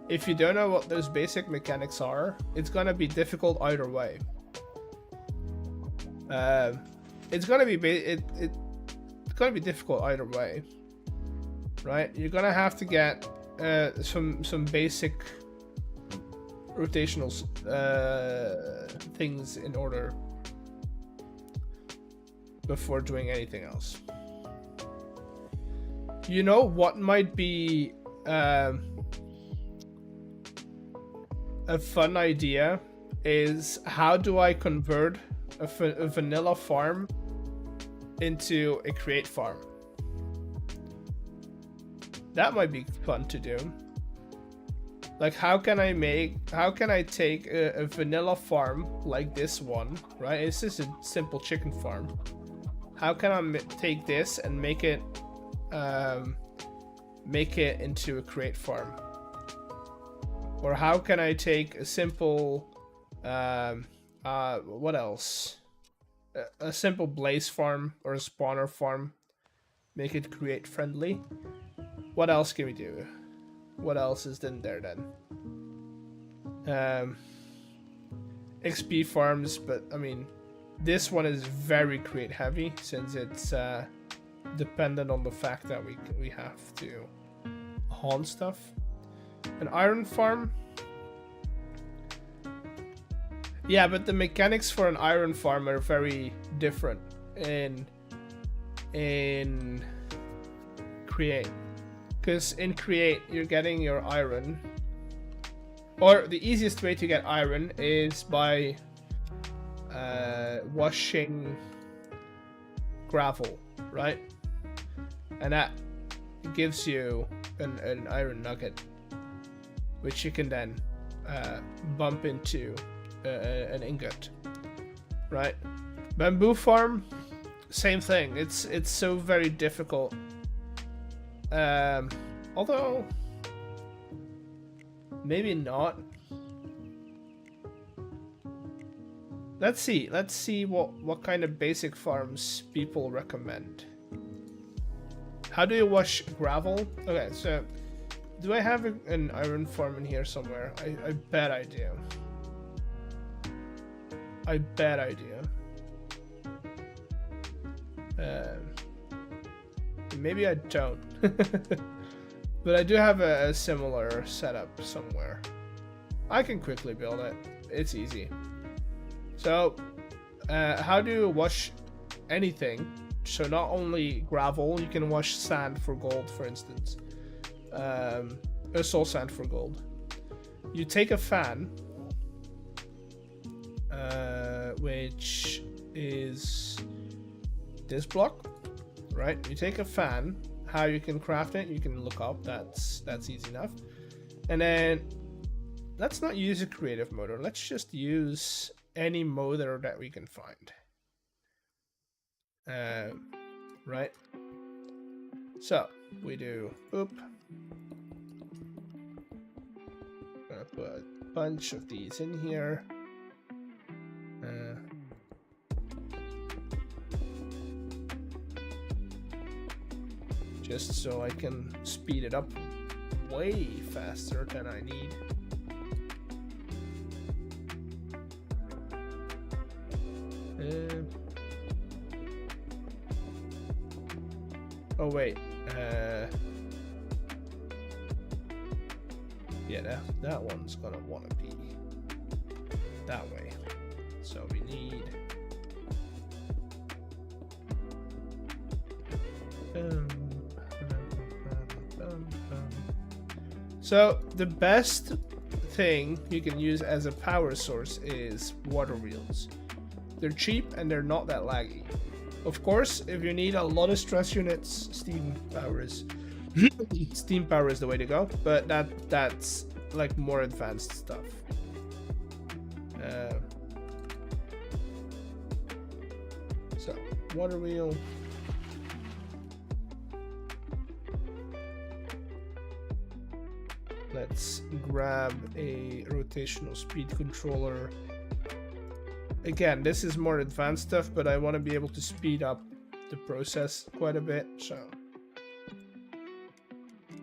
If you don't know what those basic mechanics are, it's gonna be difficult either way. It's gonna be difficult either way, right? You're gonna have to get some basic rotational things in order before doing anything else. You know what might be a fun idea is how do I convert a vanilla farm into a create farm? That might be fun to do. Like, how can I take a vanilla farm like this one, right? It's just a simple chicken farm. How can I take this and make it into a create farm? Or how can I take a simple, what else? A simple blaze farm or a spawner farm, make it create friendly. What else can we do? What else is in there then? XP farms, but I mean, this one is very create heavy since it's dependent on the fact that we have to haunt stuff. An iron farm. Yeah, but the mechanics for an iron farm are very different in create. Because in create, you're getting your iron. Or the easiest way to get iron is by washing gravel, right? And that gives you an iron nugget, which you can then bump into an ingot, right? Bamboo farm, same thing. It's so very difficult. Although maybe not. Let's see what kind of basic farms people recommend. How do you wash gravel? Okay, so do I have an iron farm in here somewhere? I bet I do. I bet I do. Maybe I don't. But I do have a similar setup somewhere. I can quickly build it. It's easy. So, how do you wash anything? So not only gravel, you can wash sand for gold, for instance. Soul sand for gold. You take a fan, which is this block, right? You take a fan. how you can craft it, you can look up. That's easy enough. And then let's not use a creative motor. Let's just use any motor that we can find. Right. So we do oop. Gonna put a bunch of these in here. Just so I can speed it up way faster than I need. Oh wait, yeah, that one's gonna want to be that way. So we need so the best thing you can use as a power source is water wheels. They're cheap and they're not that laggy. Of course, if you need a lot of stress units, steam power is the way to go. But that's like more advanced stuff. So water wheel. Let's grab a rotational speed controller. Again, this is more advanced stuff, but I want to be able to speed up the process quite a bit, so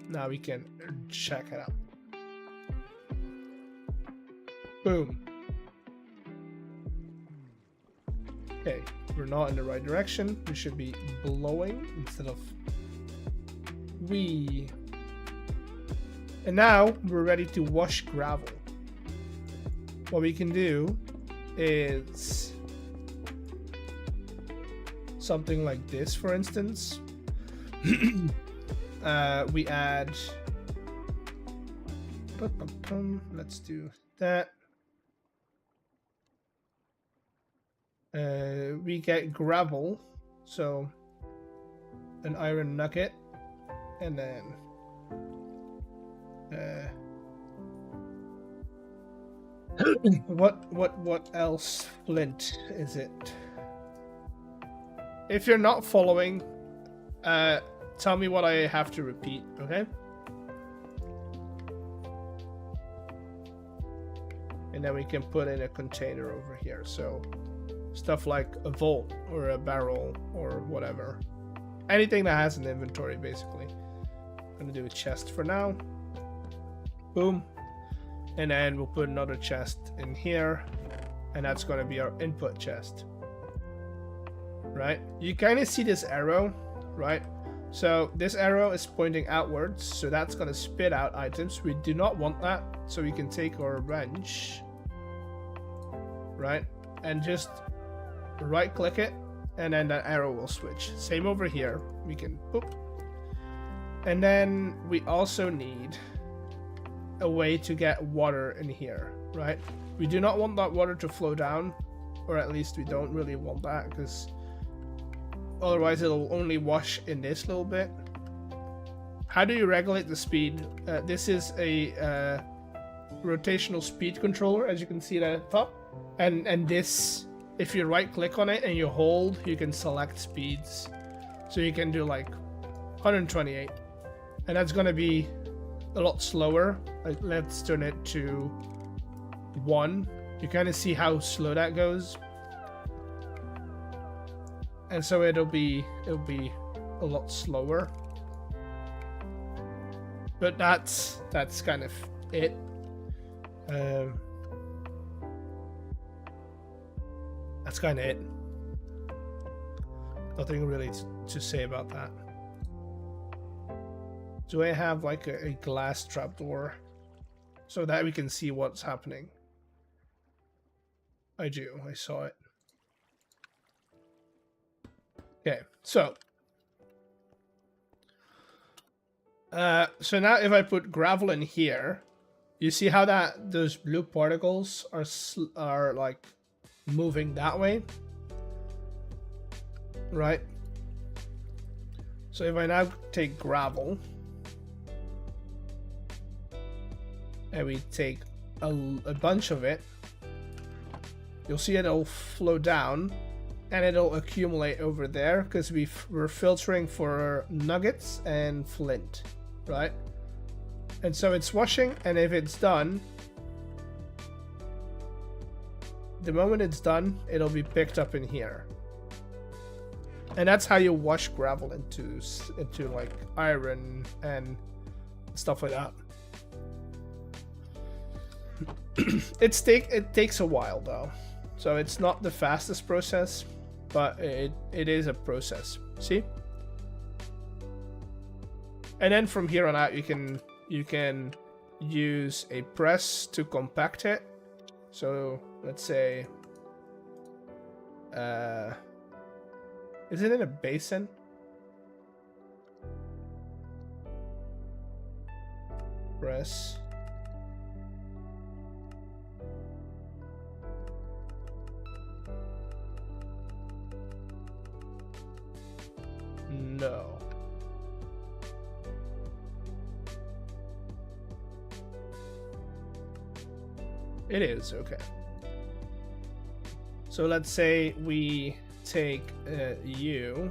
now we can check it out. Boom. Okay, we're not in the right direction. We should be blowing instead of wee. And now we're ready to wash gravel. What we can do is something like this, for instance. We add, let's do that. We get gravel, so an iron nugget, and then what else? Flint, is it? If you're not following, tell me what I have to repeat, okay? And then we can put in a container over here. So stuff like a vault or a barrel or whatever. Anything that has an inventory, basically. I'm gonna do a chest for now. Boom. And then we'll put another chest in here, and that's going to be our input chest. Right? You kind of see this arrow, right? So this arrow is pointing outwards, so that's going to spit out items. We do not want that, so we can take our wrench, right? And just right click it, and then that arrow will switch. Same over here. We can boop. And then we also need a way to get water in here, right? We do not want that water to flow down, or at least we don't really want that, because otherwise it'll only wash in this little bit. How do you regulate the speed? This is a rotational speed controller, as you can see at the top, and this, if you right click on it and you hold, you can select speeds, so you can do like 128, and that's going to be a lot slower. Like, let's turn it to 1. You kind of see how slow that goes, and so it'll be a lot slower. But that's kind of it. That's kind of it. Nothing really to say about that. Do I have like a glass trapdoor so that we can see what's happening? I do. I saw it. Okay, so now if I put gravel in here, you see how those blue particles are like moving that way, right? So if I now take gravel and we take a bunch of it, you'll see it'll flow down and it'll accumulate over there because we're filtering for nuggets and flint, right? And so it's washing, and if it's done, the moment it's done, it'll be picked up in here. And that's how you wash gravel into like iron and stuff like that. It takes a while though, so it's not the fastest process, but it is a process. See? And then from here on out, you can use a press to compact it. So let's say, is it in a basin? Press. No. It is, okay. So let's say we take you.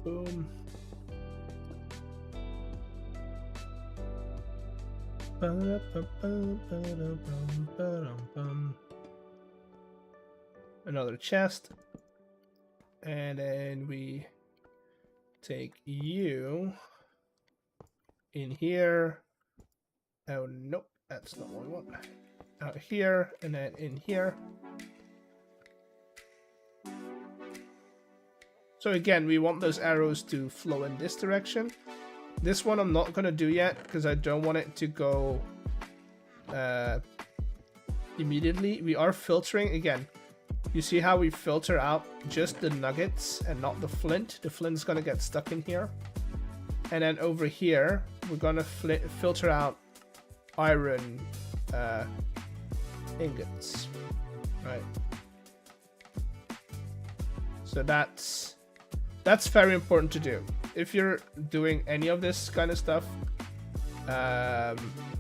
Boom. Another chest. And then we take you in here. Oh, nope, that's not what we want. Out here, and then in here. So again, we want those arrows to flow in this direction. This one I'm not going to do yet, because I don't want it to go immediately. We are filtering, again, you see how we filter out just the nuggets and not the flint? The flint's going to get stuck in here. And then over here, we're going to filter out iron ingots, right? So that's very important to do. If you're doing any of this kind of stuff,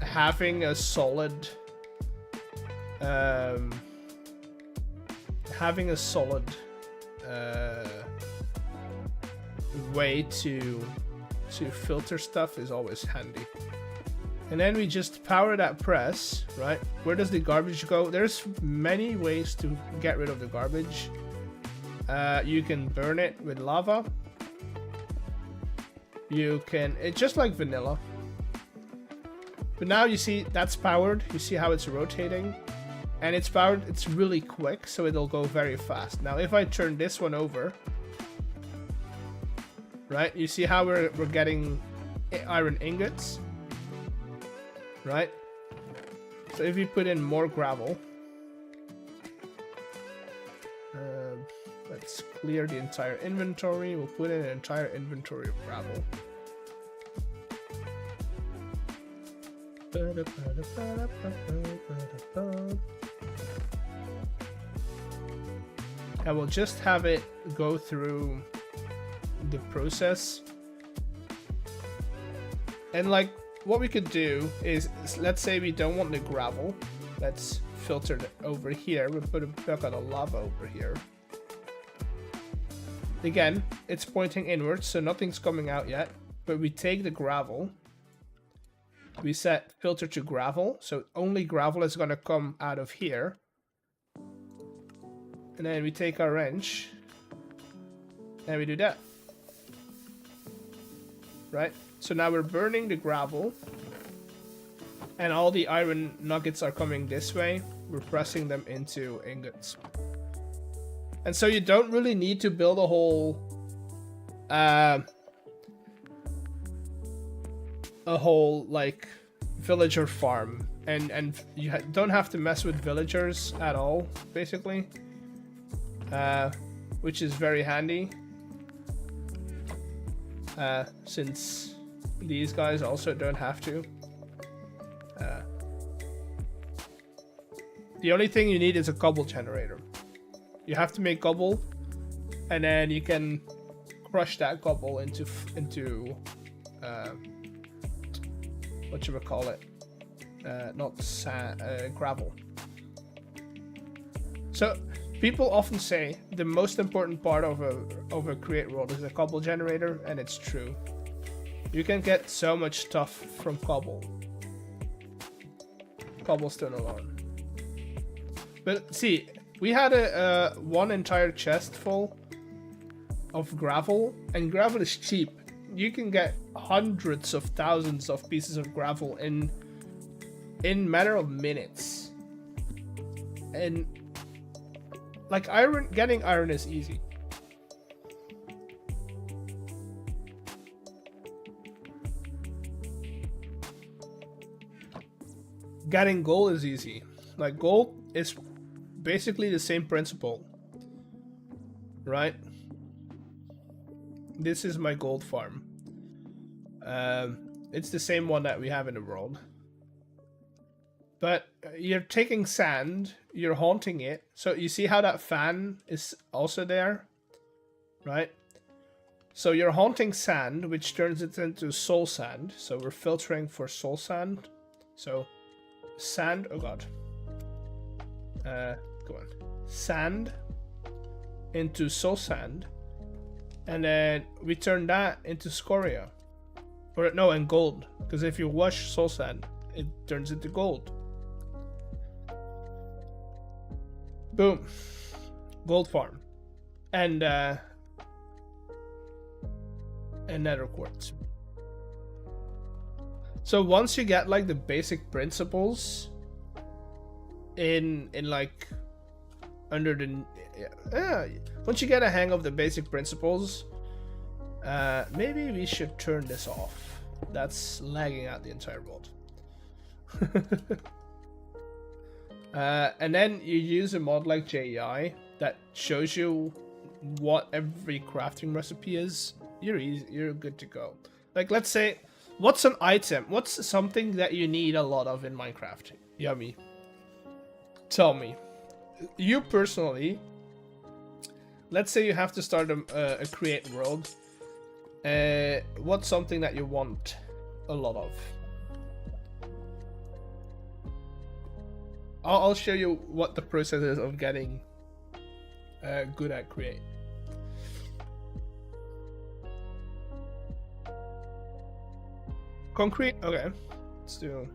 having a solid way to filter stuff is always handy. And then we just power that press, right? Where does the garbage go? There's many ways to get rid of the garbage. You can burn it with lava. You can, it's just like vanilla. But now you see that's powered. You see how it's rotating. And it's powered, it's really quick, so it'll go very fast. Now if I turn this one over, right? You see how we're getting iron ingots? Right? So if you put in more gravel, let's clear the entire inventory. We'll put in an entire inventory of gravel. And we'll just have it go through the process. And like, what we could do is, let's say we don't want the gravel. Let's filter it over here. We'll put a bucket of lava over here. Again, it's pointing inwards, so nothing's coming out yet. But we take the gravel. We set filter to gravel, so only gravel is going to come out of here. And then we take our wrench. And we do that. Right? So now we're burning the gravel, and all the iron nuggets are coming this way. We're pressing them into ingots. And so you don't really need to build a whole like villager farm, and you don't have to mess with villagers at all, basically, which is very handy, since these guys also don't have to. The only thing you need is a cobble generator. You have to make cobble and then you can crush that cobble into what should we call it? Not sand, gravel. So people often say the most important part of a create world is a cobble generator, and it's true. You can get so much stuff from cobblestone alone. But see, we had one entire chest full of gravel, and gravel is cheap. You can get hundreds of thousands of pieces of gravel in matter of minutes. And like getting iron is easy. Getting gold is easy. Like gold is basically the same principle, right? This is my gold farm. It's the same one that we have in the world. But you're taking sand, you're haunting it. So you see how that fan is also there, right? So you're haunting sand, which turns it into soul sand. So we're filtering for soul sand. So sand, oh god. Go on. Sand into soul sand. And then we turn that into scoria. Or no, and gold. Because if you wash soul sand, it turns into gold. Boom. Gold farm. And nether quartz. So once you get like the basic principles in like under the once you get a hang of the basic principles, maybe we should turn this off. That's lagging out the entire world. And then you use a mod like JEI that shows you what every crafting recipe is. You're good to go. Like, let's say, what's an item? What's something that you need a lot of in Minecraft? Yummy. Tell me. You personally, let's say you have to start a create world. What's something that you want a lot of? I'll show you what the process is of getting good at create. Concrete, okay. Let's do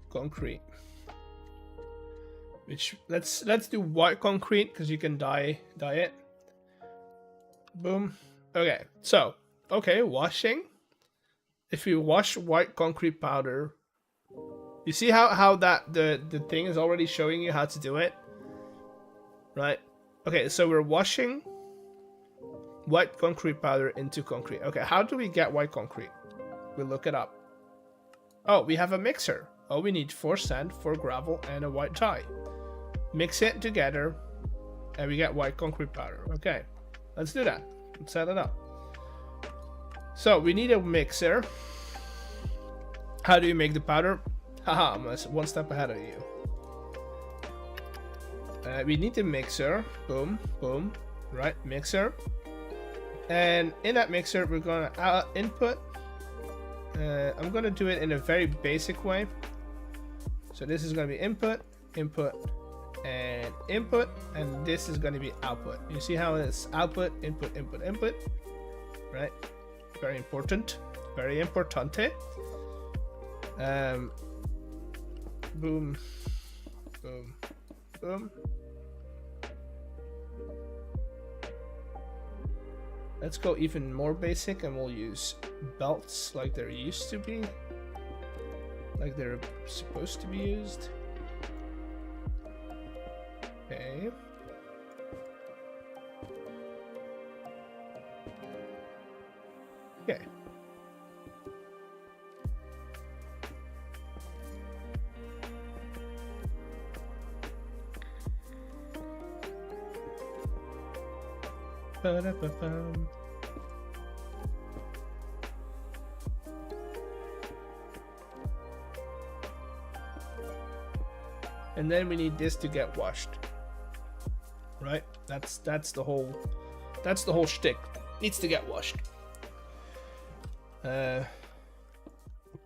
concrete. Which let's do white concrete because you can dye it. Boom. Okay, so washing. If you wash white concrete powder, you see how that the thing is already showing you how to do it, right? Okay, so we're washing white concrete powder into concrete. Okay, how do we get white concrete? We'll look it up. Oh, we have a mixer. Oh, we need 4 sand, 4 gravel, and a white dye. Mix it together, and we get white concrete powder. Okay, let's do that. Let's set it up. So we need a mixer. How do you make the powder? Haha, I'm one step ahead of you. We need the mixer. Boom, boom. Right, mixer. And in that mixer, we're gonna input. I'm gonna do it in a very basic way. So this is gonna be input, input, and input, and this is gonna be output. You see how it's output, input, input, input, right? Very important, very importante. Boom, boom, boom. Let's go even more basic, and we'll use belts like there used to be, like they're supposed to be used. Okay. Okay. Ba-da-ba-bum. And then we need this to get washed, right? That's the whole That's the whole shtick. Needs to get washed.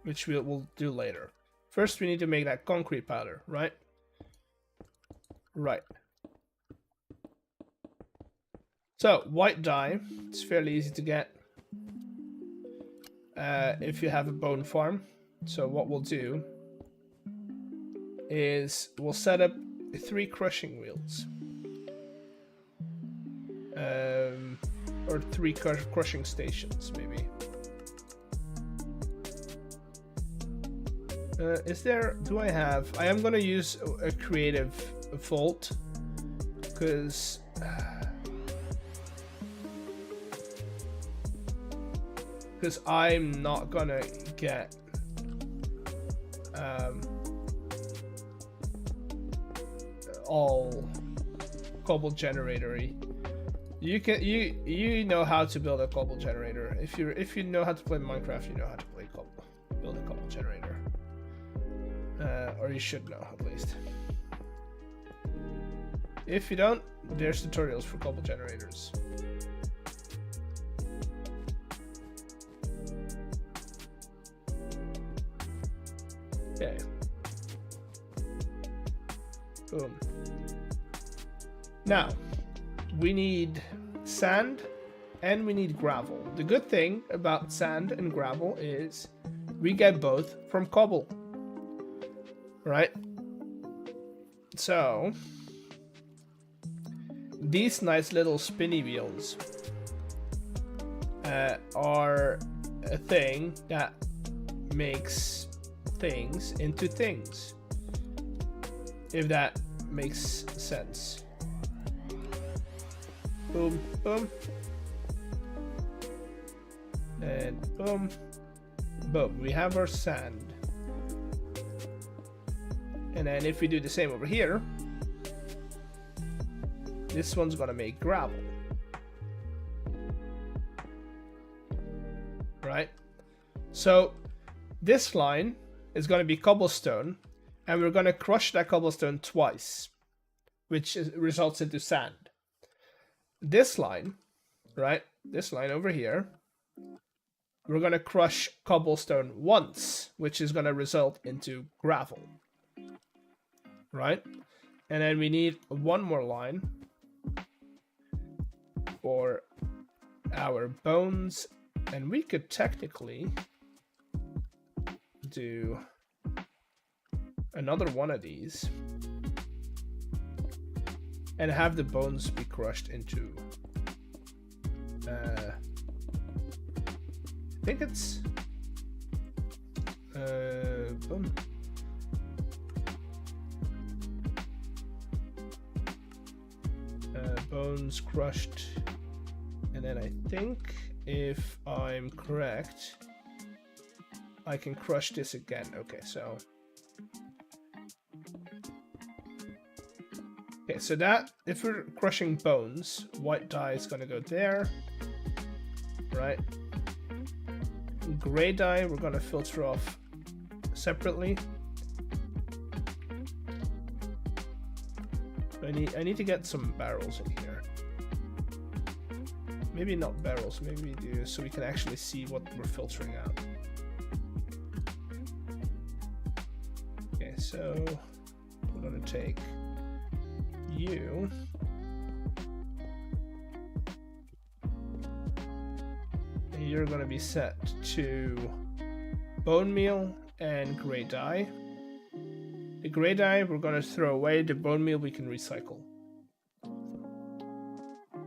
Which we'll do later. First, we need to make that concrete powder, right? Right. So, white dye. It's fairly easy to get if you have a bone farm. So what we'll do is we'll set up 3 crushing wheels. Or 3 crushing stations, maybe. I am gonna use a creative vault because I'm not gonna get all cobble generator-y. You know how to build a cobble generator. If you know how to play Minecraft, you know how to build a cobble generator. Or you should know, at least. If you don't, there's tutorials for cobble generators. Okay. Boom. Now, we need sand and we need gravel. The good thing about sand and gravel is we get both from cobble. Right? So, these nice little spinny wheels are a thing that makes things into things. If that makes sense. Boom, boom. And boom, boom. We have our sand. And then if we do the same over here, this one's gonna make gravel. Right? So this line is gonna be cobblestone, and we're gonna crush that cobblestone twice, which results into sand. This line, right? This line over here, we're gonna crush cobblestone once, which is gonna result into gravel. Right? And then we need one more line for our bones, and we could technically do another one of these and have the bones be crushed into I think it's boom. Bones crushed, and then I think if I'm correct I can crush this again. Okay, so that if we're crushing bones, white dye is gonna go there, right? Gray dye we're gonna filter off separately. I need to get some barrels in here. Maybe not barrels, maybe we do so we can actually see what we're filtering out. Okay, so we're gonna take you. And you're gonna be set to bone meal and gray dye. The gray dye we're gonna throw away, the bone meal we can recycle.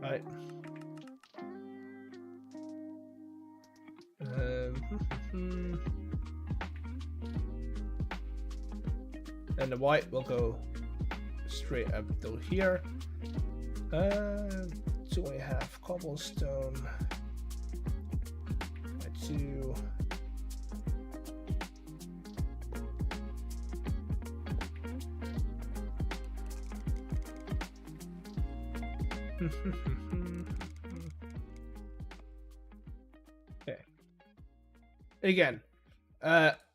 Right. And the white will go straight up to here. Do I have cobblestone? I do. Okay. Again,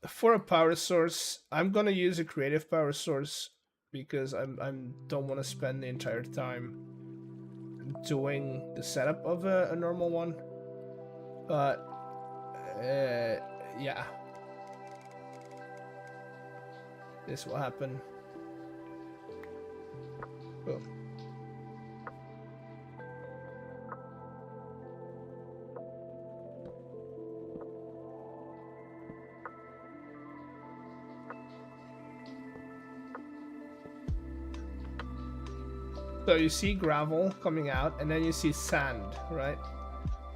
for a power source, I'm gonna use a creative power source because I don't want to spend the entire time doing the setup of a normal one. But yeah, this will happen. Oh. So you see gravel coming out, and then you see sand, right?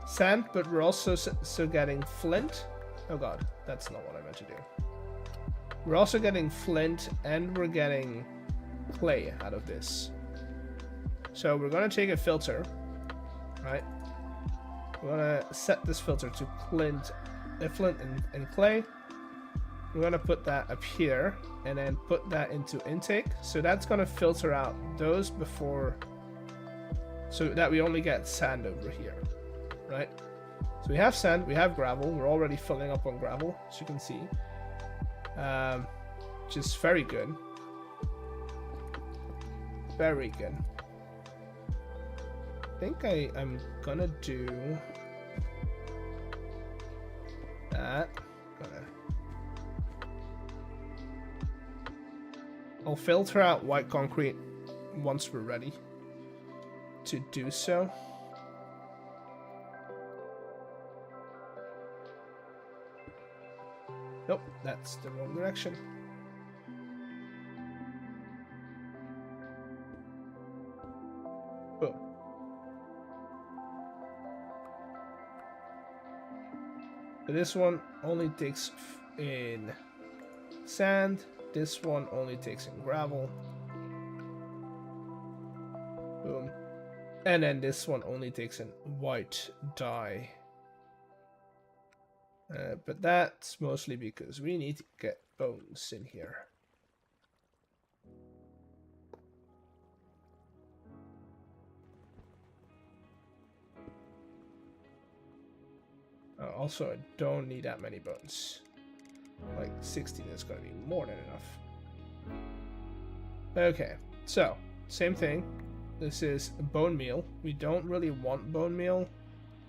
Sand, but we're also getting flint. Oh god, that's not what I meant to do. We're also getting flint, and we're getting clay out of this. So we're gonna take a filter, right? We're gonna set this filter to flint and clay. We're gonna put that up here and then put that into intake. So that's gonna filter out those before, so that we only get sand over here, right? So we have sand, we have gravel. We're already filling up on gravel, as you can see, which is very good. Very good. I think I'm gonna do that. I'll filter out white concrete once we're ready to do so. Nope, that's the wrong direction. Boom. This one only takes in sand. This one only takes in gravel. Boom. And then this one only takes in white dye. But that's mostly because we need to get bones in here. Also, I don't need that many bones. Like 16 is going to be more than enough. Okay, so same thing. This is bone meal. We don't really want bone meal,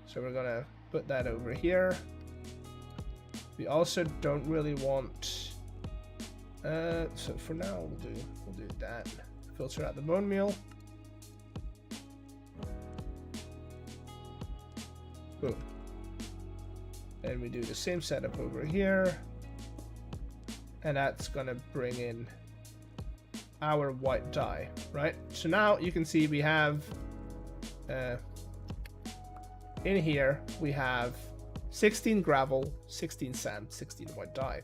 so we're gonna put that over here. We also don't really want. So for now, we'll do that. Filter out the bone meal. Boom. And we do the same setup over here. And that's gonna bring in our white dye, right? So now you can see we have in here we have 16 gravel, 16 sand, 16 white dye.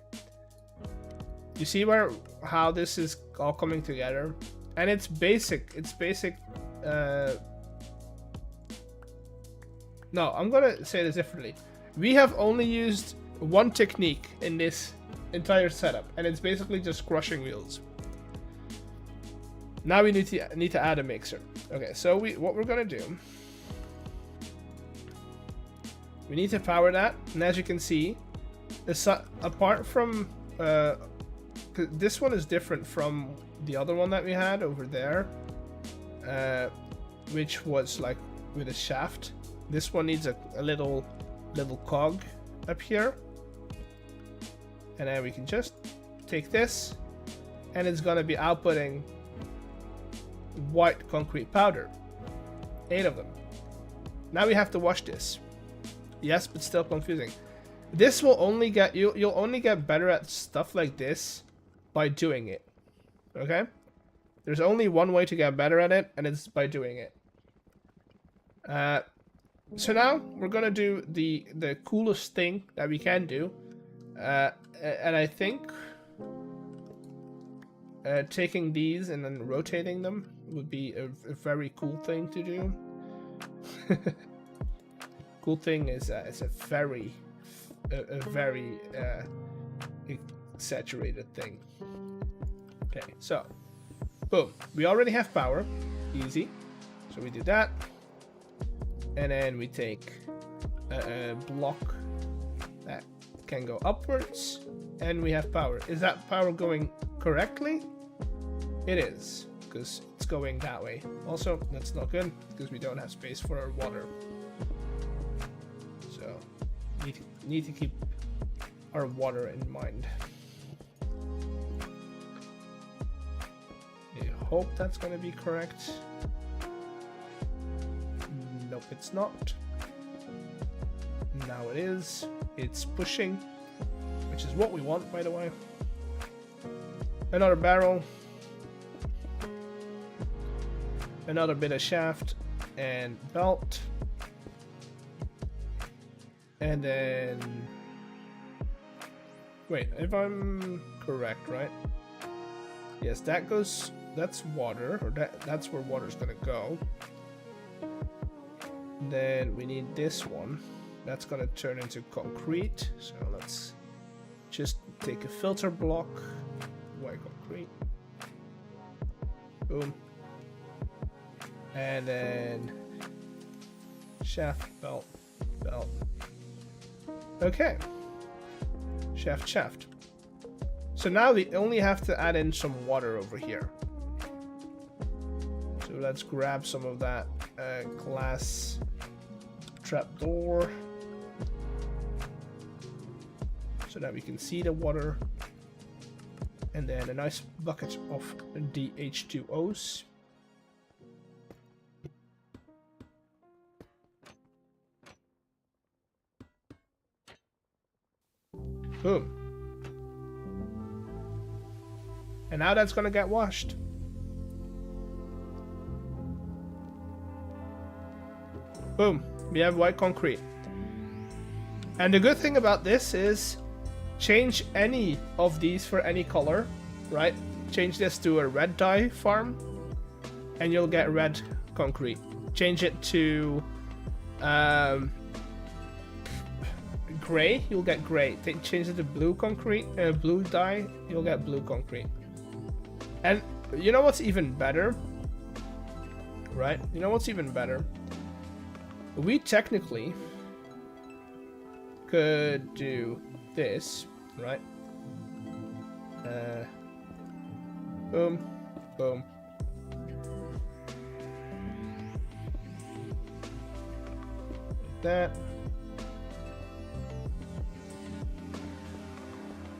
You see how this is all coming together? And it's basic. It's basic. No, I'm gonna say this differently. We have only used one technique in this entire setup, and it's basically just crushing wheels. Now we need to add a mixer. Okay, so what we're gonna do, we need to power that, and as you can see, apart from this one is different from the other one that we had over there, which was like with a shaft. This one needs a little cog up here. And then we can just take this, and it's gonna be outputting white concrete powder. 8 of them. Now we have to wash this. Yes, but still confusing. This will only get you'll only get better at stuff like this by doing it. Okay? There's only one way to get better at it, and it's by doing it. So now we're gonna do the coolest thing that we can do. And I think taking these and then rotating them would be a very cool thing to do. Cool thing is it's a very saturated thing. Okay, so boom, we already have power, easy. So we do that, and then we take a block that can go upwards, and we have power. Is that power going correctly? It is, because it's going that way. Also, that's not good because we don't have space for our water. So need to keep our water in mind. I hope that's going to be correct. Nope, it's not. Now it is. It's pushing, which is what we want, by the way. Another barrel. Another bit of shaft and belt. And then... Wait, if I'm correct, right? Yes, that goes... That's water, or that's where water's gonna go. Then we need this one. That's gonna turn into concrete. So let's just take a filter block. White concrete. Boom. And then shaft, belt, belt. Okay. Shaft, shaft. So now we only have to add in some water over here. So let's grab some of that glass trapdoor so that we can see the water. And then a nice bucket of the H2Os. Boom. And now that's gonna get washed. Boom. We have white concrete. And the good thing about this is change any of these for any color, right? Change this to a red dye farm and you'll get red concrete. Change it to gray, you'll get gray. Change it to blue concrete, blue dye, you'll get blue concrete. And you know what's even better? Right? You know what's even better? We technically could do this, right? Boom, boom. That.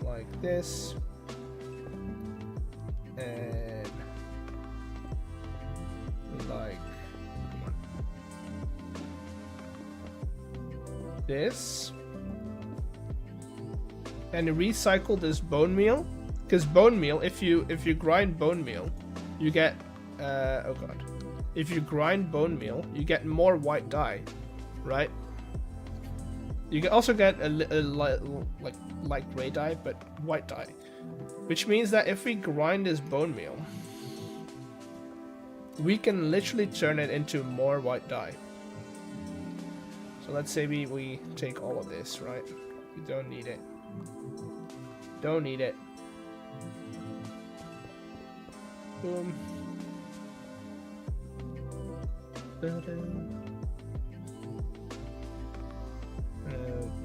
Like this. And like this. And recycle this bone meal, because bone meal, if you grind bone meal, you get oh god, if you grind bone meal, you get more white dye, right? You can also get a like light gray dye, but white dye, which means that if we grind this bone meal, we can literally turn it into more white dye. So let's say we take all of this, right? We don't need it. Don't need it. Boom.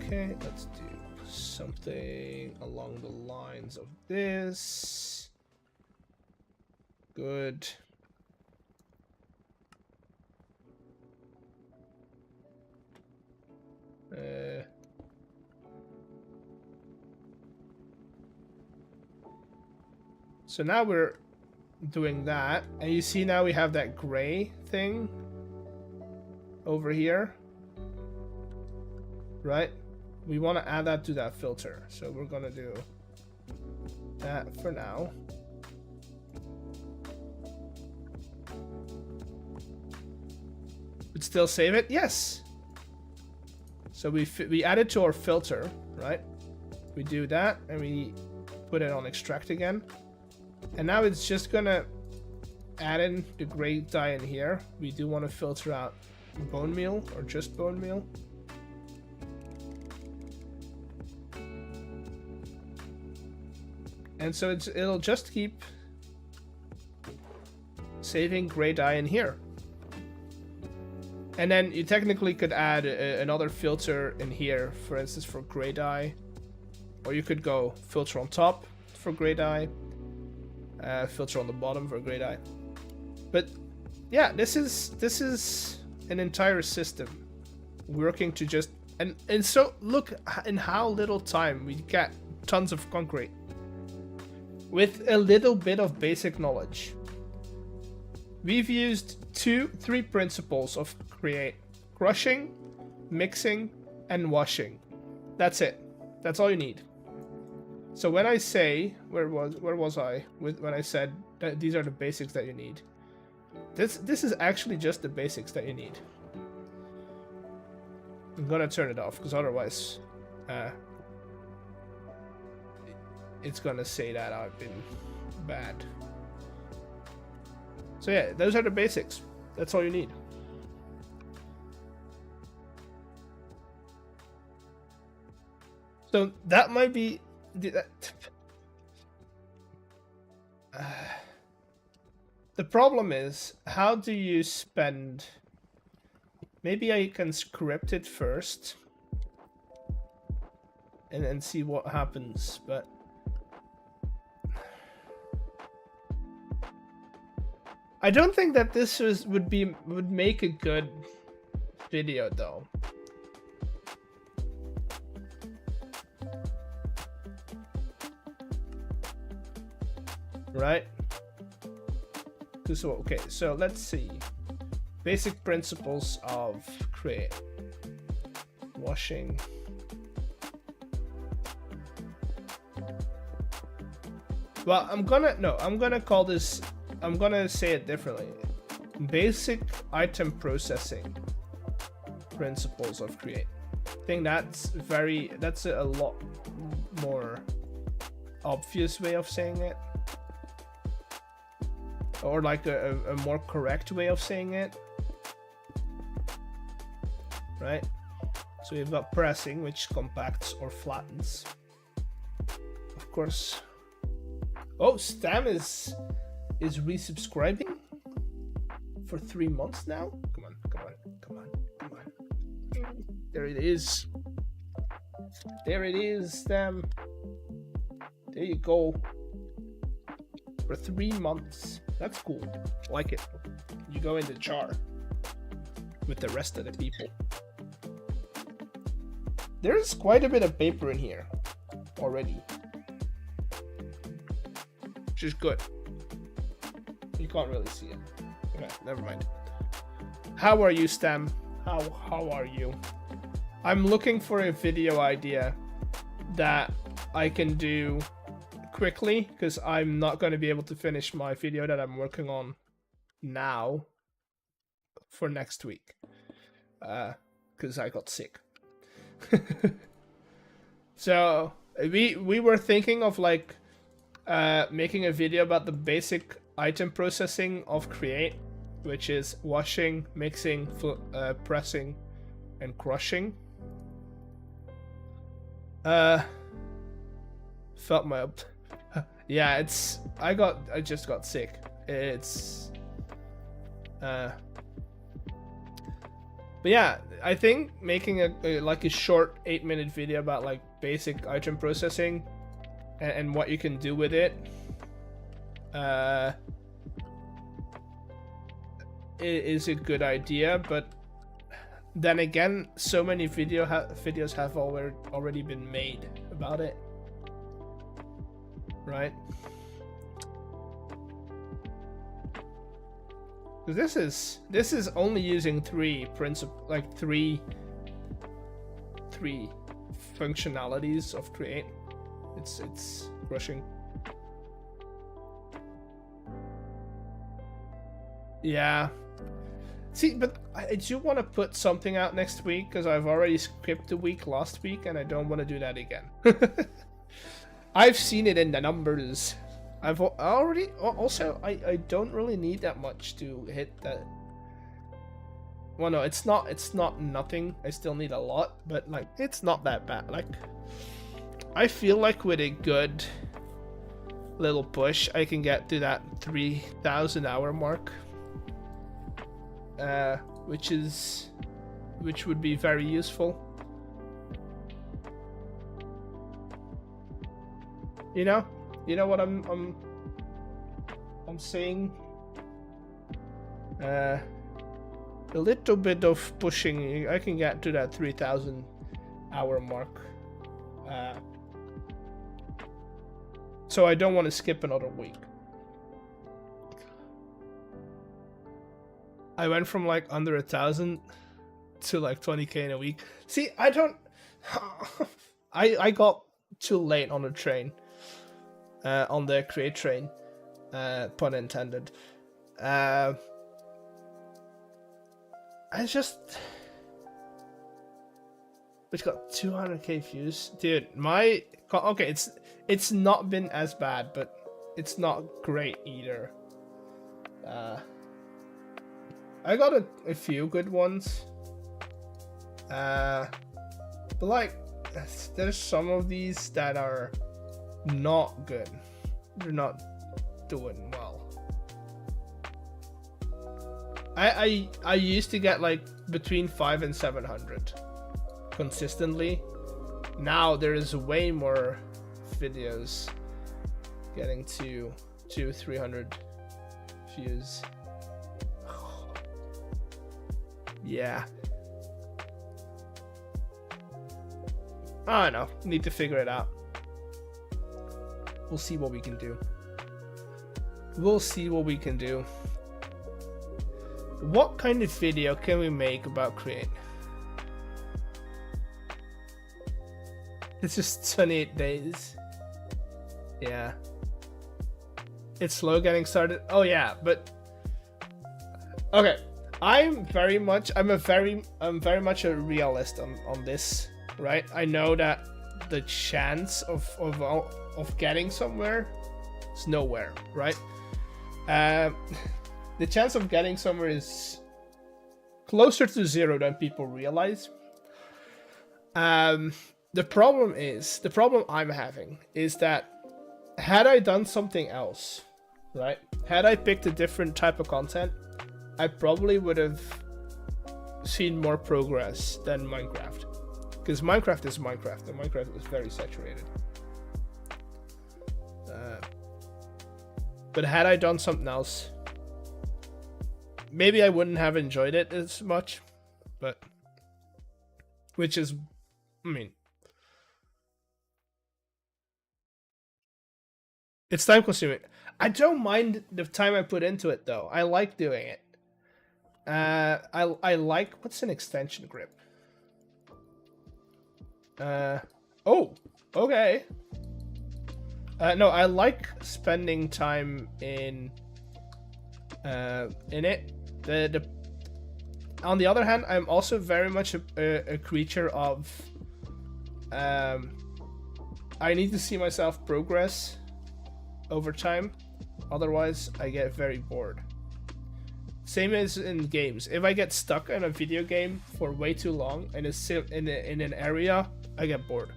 Okay, let's do something along the lines of this. Good. So now we're doing that, and you see now we have that gray thing over here, right? We want to add that to that filter, so we're gonna do that for now. But still save it? Yes. So we add it to our filter, right? We do that, and we put it on extract again. And now it's just gonna add in the gray dye in here. We do want to filter out bone meal or just bone meal. And so it'll just keep saving gray dye in here. And then you technically could add another filter in here, for instance, for gray dye. Or you could go filter on top for gray dye. Filter on the bottom for gray dye. But yeah, this is an entire system working to just and so look in how little time we get tons of concrete with a little bit of basic knowledge. We've used 3 principles of create: crushing, mixing, and washing. That's it. That's all you need. So when I say, where was I when I said that these are the basics that you need? This is actually just the basics that you need. I'm gonna turn it off because otherwise it's gonna say that I've been bad. So yeah, those are the basics. That's all you need. So that might be the problem is, how do you spend? Maybe I can script it first and then see what happens, but I don't think that this would make a good video though. Right? So okay, so let's see. Basic principles of create. Washing. Well, I'm gonna call this, I'm gonna say it differently. Basic item processing principles of create. I think that's a lot more obvious way of saying it. Or like a more correct way of saying it. Right? So we've got pressing, which compacts or flattens. Of course. Oh, Stam is resubscribing for 3 months now. Come on. There it is. There it is, Stam. There you go. For 3 months. That's cool. I like it. You go in the jar with the rest of the people. There's quite a bit of paper in here already, which is good. You can't really see it. Okay, never mind. How are you, Stam? How are you? I'm looking for a video idea that I can do quickly, because I'm not going to be able to finish my video that I'm working on now for next week, because I got sick. So we were thinking of like making a video about the basic item processing of create, which is washing, mixing, pressing, and crushing. Felt my yeah, I just got sick. It's but yeah, I think making a short 8-minute video about like basic item processing and what you can do with it is a good idea. But then again, so many videos have already been made about it. Right? This is only using 3 functionalities of create. It's crushing. Yeah. See, but I do want to put something out next week, because I've already skipped a week last week and I don't want to do that again. I've seen it in the numbers. I've already also I don't really need that much to hit that. Well, no, it's not nothing. I still need a lot, but like it's not that bad. Like I feel like with a good little push, I can get to that 3,000 hour mark, which would be very useful. You know what I'm saying? A little bit of pushing, I can get to that 3,000 hour mark. So I don't want to skip another week. I went from like under 1,000 to like 20k in a week. See, I don't. I got too late on the train, on the create train, pun intended. I just. Which got 200k views, dude. Okay, it's not been as bad, but it's not great either. I got a few good ones. But like, there's some of these that are not good. They're not doing well. I used to get like between 500 and 700 consistently. Now there is way more videos getting to 300 views. Yeah. I don't know. Need to figure it out. We'll see what we can do. We'll see what we can do. What kind of video can we make about Create? It's just 28 days. Yeah. It's slow getting started. Oh yeah, but okay. I'm very much a realist on this, right? I know that the chance of getting somewhere is nowhere, right? The chance of getting somewhere is closer to 0 than people realize. The problem I'm having is that had I done something else, right? Had I picked a different type of content, I probably would have seen more progress than Minecraft. Because Minecraft is Minecraft, and Minecraft is very saturated. But had I done something else, maybe I wouldn't have enjoyed it as much. But, which is, I mean, it's time consuming. I don't mind the time I put into it though. I like doing it. I like, what's an extension grip? Oh, okay. No, I like spending time in it. On the other hand, I'm also very much a creature of, I need to see myself progress over time. Otherwise, I get very bored. Same as in games. If I get stuck in a video game for way too long and it's in an area, I get bored.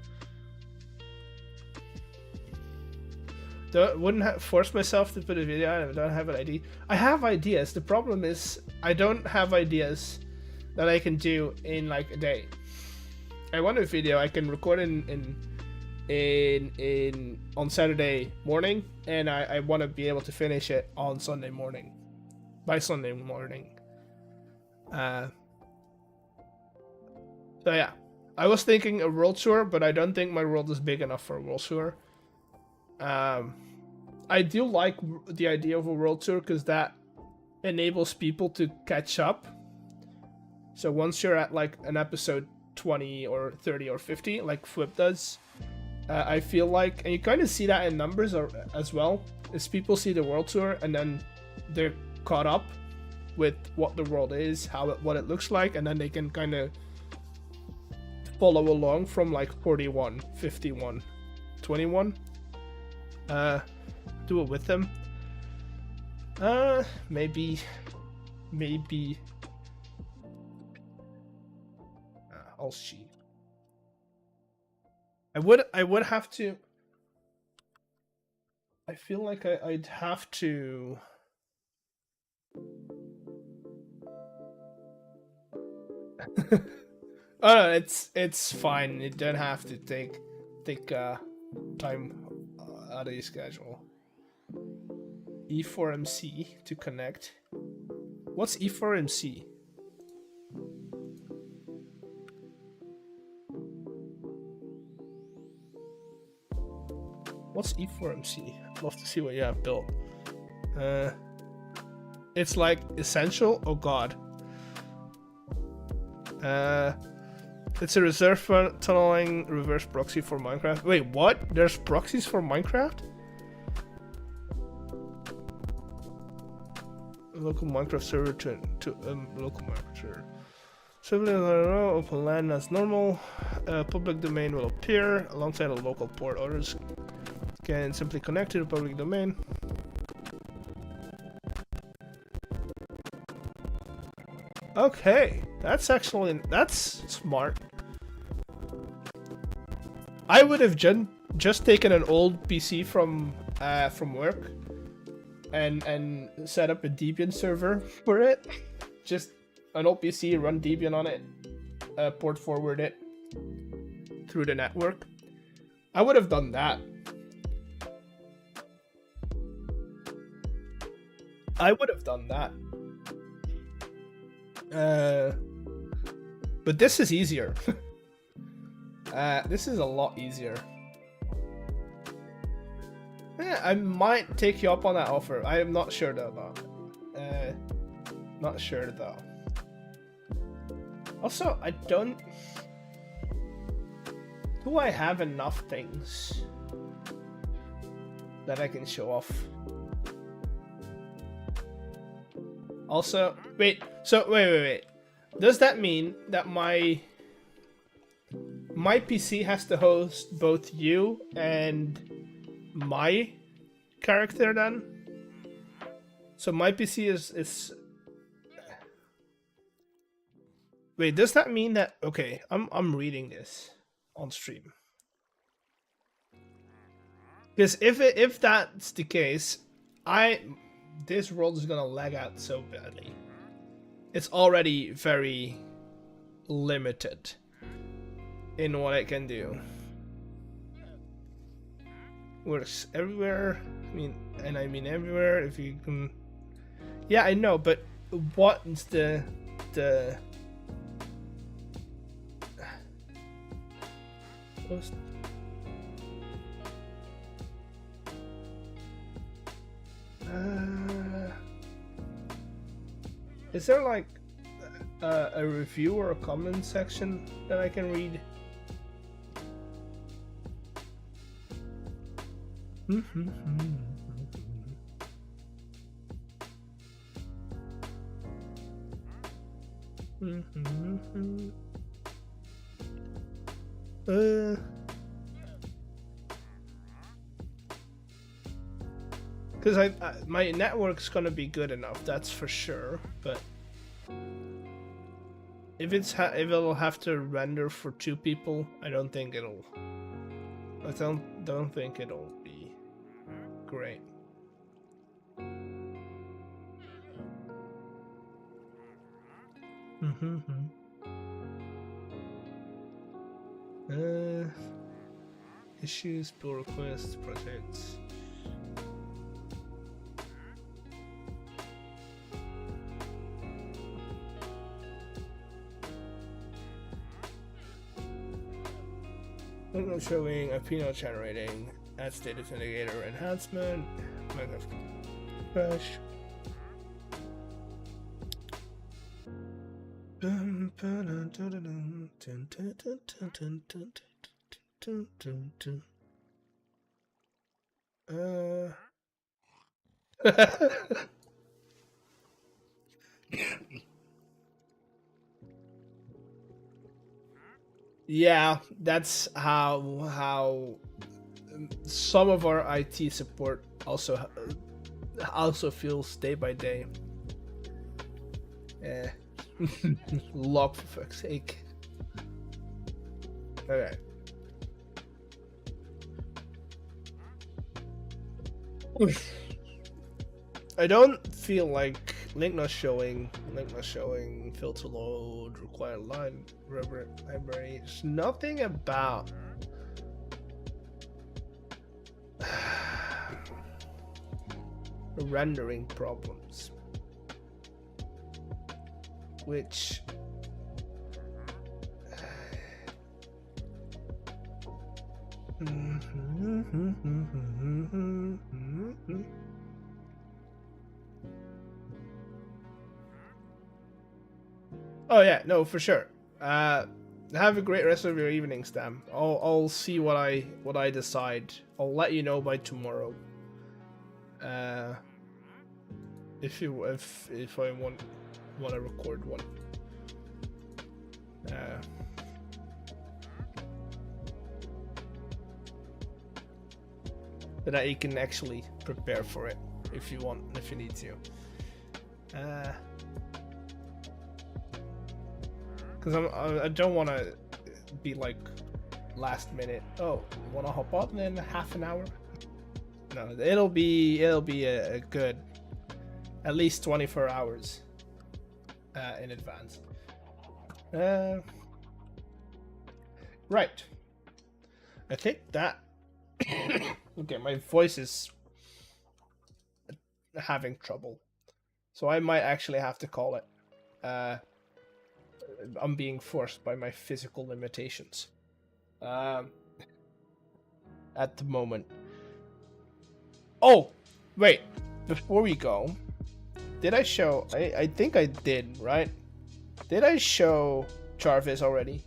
Wouldn't force myself to put a video out if I don't have an idea. I have ideas. The problem is I don't have ideas that I can do in like a day. I want a video I can record on Saturday morning, and I want to be able to finish it on Sunday morning. By Sunday morning. So yeah, I was thinking a world tour, but I don't think my world is big enough for a world tour. I do like the idea of a world tour because that enables people to catch up. So once you're at like an episode 20 or 30 or 50, like fWhip does, I feel like, and you kind of see that in numbers as well, is people see the world tour and then they're caught up with what the world is, what it looks like, and then they can kind of follow along from like 41, 51, 21. Do it with them. Maybe. I'll see. I would have to. I feel like I'd have to. Oh no, it's fine. You don't have to take time out of your schedule. E4MC to connect. What's E4MC? What's E4MC? I'd love to see what you have built. It's like essential. Oh god. It's a reserve tunneling reverse proxy for Minecraft. Wait, what? There's proxies for Minecraft? Local Minecraft server to local Minecraft server. Simply open land as normal. Public domain will appear alongside a local port. Others can simply connect to the public domain. Okay, that's smart. I would have just taken an old PC from work and set up a Debian server for it. Just an old PC, run Debian on it, port forward it through the network. I would have done that. But this is easier. This is a lot easier. Yeah, I might take you up on that offer. I am not sure though. Not sure though. Also, I don't... Do I have enough things that I can show off? Also, wait. Does that mean that my PC has to host both you and my character then? So my PC is wait, does that mean that... Okay, I'm reading this on stream. Because if that's the case, this world is gonna lag out so badly. It's already very limited in what I can do. Works everywhere. I mean everywhere. If you can, yeah, I know. But what's the is there like a review or a comment section that I can read? Because my network's gonna be good enough, that's for sure. But if it'll have to render for 2 people, I don't think it'll be great. Issues, pull requests, projects. Signal showing, IP generating, add status indicator enhancement, Minecraft crash. Yeah, that's how some of our IT support also feels day by day. Log, for fuck's sake. Okay. I don't feel like link not showing, filter load, required line, library. There's nothing about rendering problems. which oh yeah, no, for sure. Have a great rest of your evening, Stam. I'll see what I decide. I'll let you know by tomorrow. If I want to record one. But that you can actually prepare for it if you want, if you need to. Because I don't want to be like last minute. Oh, you want to hop on in half an hour? No, it'll be a good at least 24 hours in advance. Right. I think that. Okay, my voice is having trouble, so I might actually have to call it. I'm being forced by my physical limitations at the moment. Oh, wait. Before we go, did I show... I think I did, right? Did I show Jarvis already?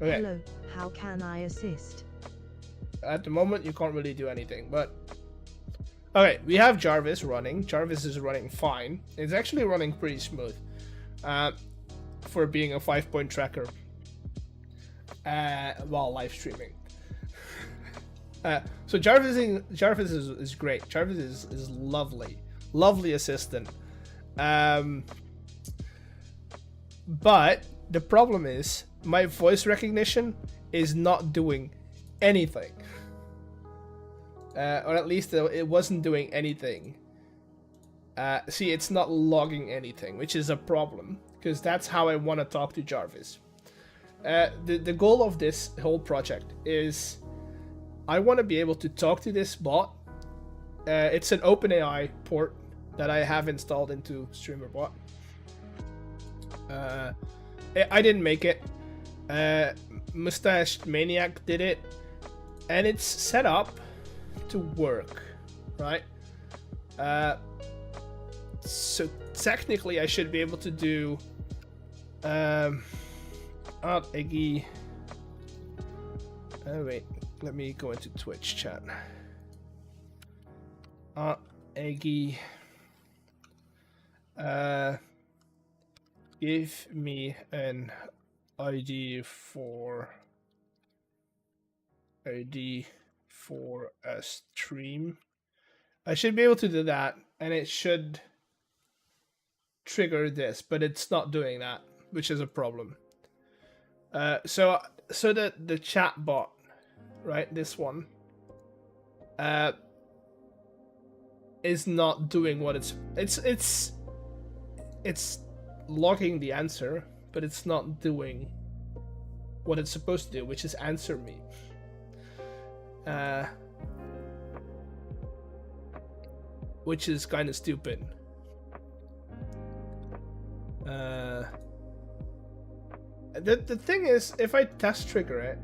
Okay.
Hello, how can I assist?
At the moment, you can't really do anything, but... Okay, we have Jarvis running. Jarvis is running fine. It's actually running pretty smooth for being a 5-point tracker while live streaming. So Jarvis is great. Jarvis is lovely. Lovely assistant. But the problem is my voice recognition is not doing anything. Or at least it wasn't doing anything. See, it's not logging anything, which is a problem, because that's how I want to talk to Jarvis. The goal of this whole project is I want to be able to talk to this bot. It's an OpenAI port that I have installed into StreamerBot. I didn't make it. Mustached Maniac did it, and it's set up to work, right? So technically I should be able to do Eggy. Oh wait, let me go into Twitch chat. Eggy, give me an ID for a stream. I should be able to do that, and it should trigger this, but it's not doing that, which is a problem. So the chat bot, right, this one, is not doing what it's logging the answer, but it's not doing what it's supposed to do, which is answer me. Which is kind of stupid. The thing is, if I test trigger it,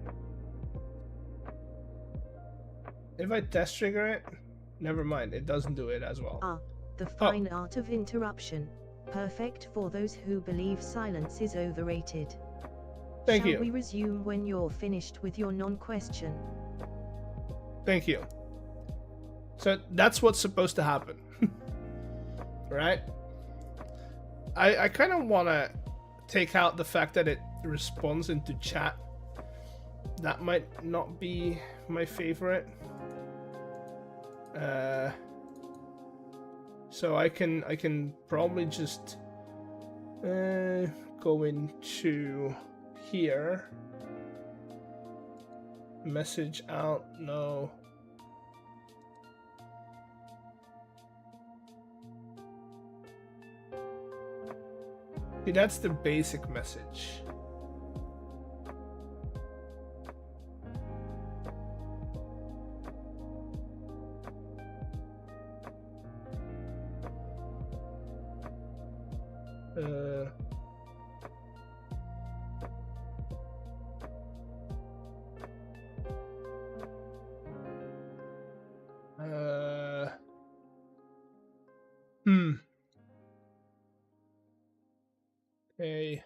never mind, it doesn't do it as well.
The fine art of interruption. Perfect for those who believe silence is overrated.
Thank you.
Shall we resume when you're finished with your non-question?
Thank you. So that's what's supposed to happen. Right? I kind of want to take out the fact that it responds into chat. That might not be my favorite. So I can probably just go into here. Message out, no. See, that's the basic message. Uh, Okay.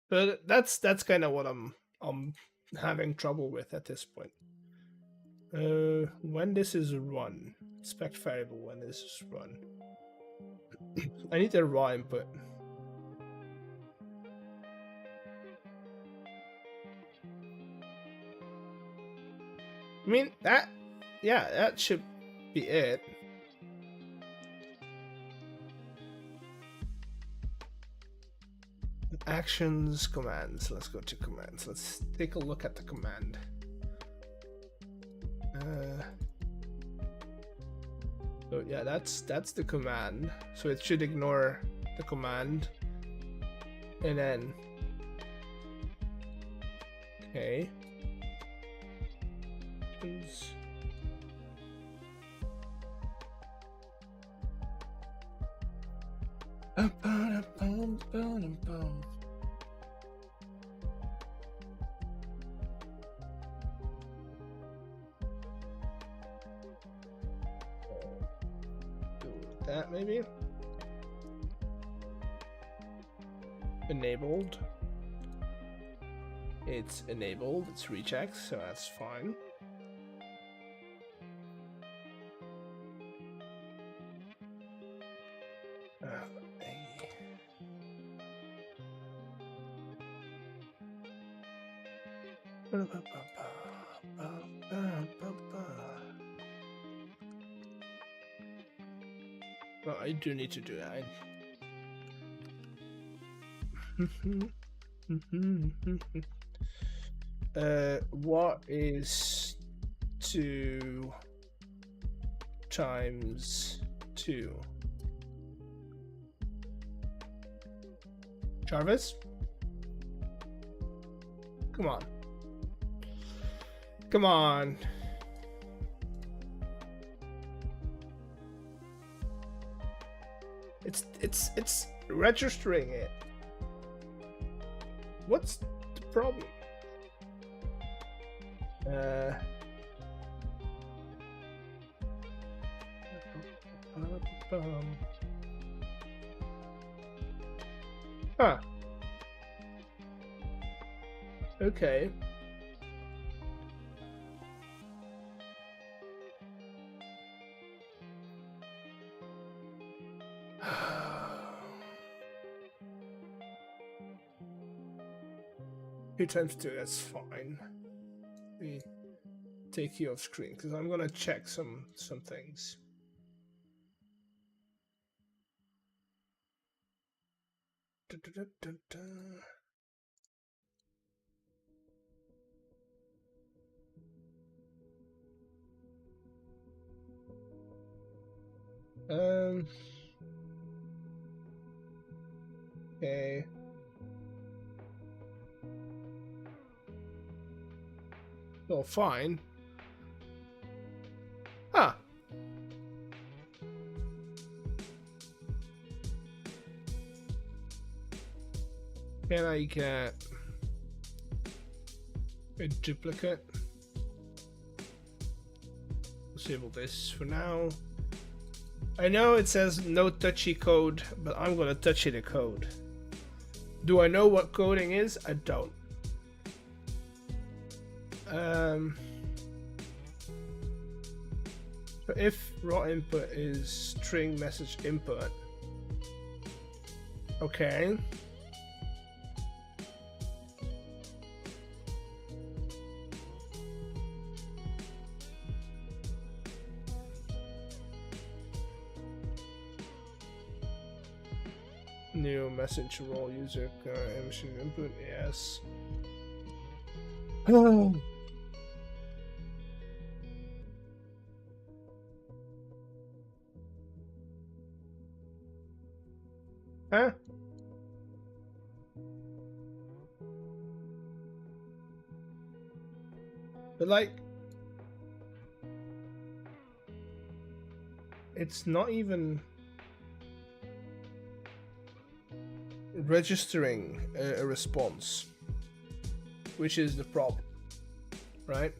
But that's kind of what I'm having trouble with at this point. When this is run, expect variable when this is run. I need a raw input. I mean that, yeah, that should be it. Actions, commands. Let's go to commands. Let's take a look at the command. So yeah, that's the command. So it should ignore the command, and then okay. That maybe enabled. It's enabled. It's rechecks, so that's fine. Well, I do need to do that. What is 2 times 2? Jarvis? Come on. Come on. It's registering it. What's the problem? Huh. Okay. Two times 2, that's fine. Let me take you off screen because I'm gonna check some things. Okay. Oh, fine. Huh. Can I get a duplicate? Disable this for now. I know it says no touchy code, but I'm gonna touchy the code. Do I know what coding is? I don't. So if raw input is string message input, okay. New message role user machine input, yes. Oh. Huh? But like, it's not even. registering a response, which is the problem, right?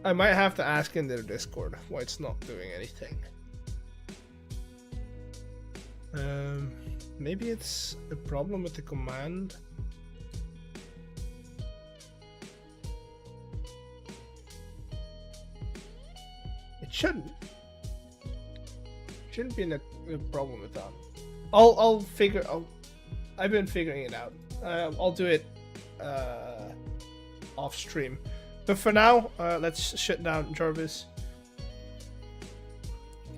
I might have to ask in their Discord why it's not doing anything. Maybe it's a problem with the command. It shouldn't be a problem with that. I've been figuring it out. I'll do it off stream. But for now, let's shut down Jarvis.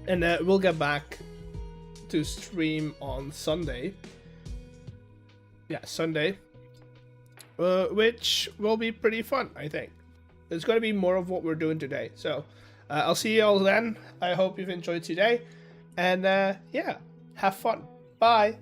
And we'll get back to stream on Sunday. Yeah, Sunday. Which will be pretty fun, I think. There's going to be more of what we're doing today. So, I'll see you all then. I hope you've enjoyed today. And yeah, have fun. Bye.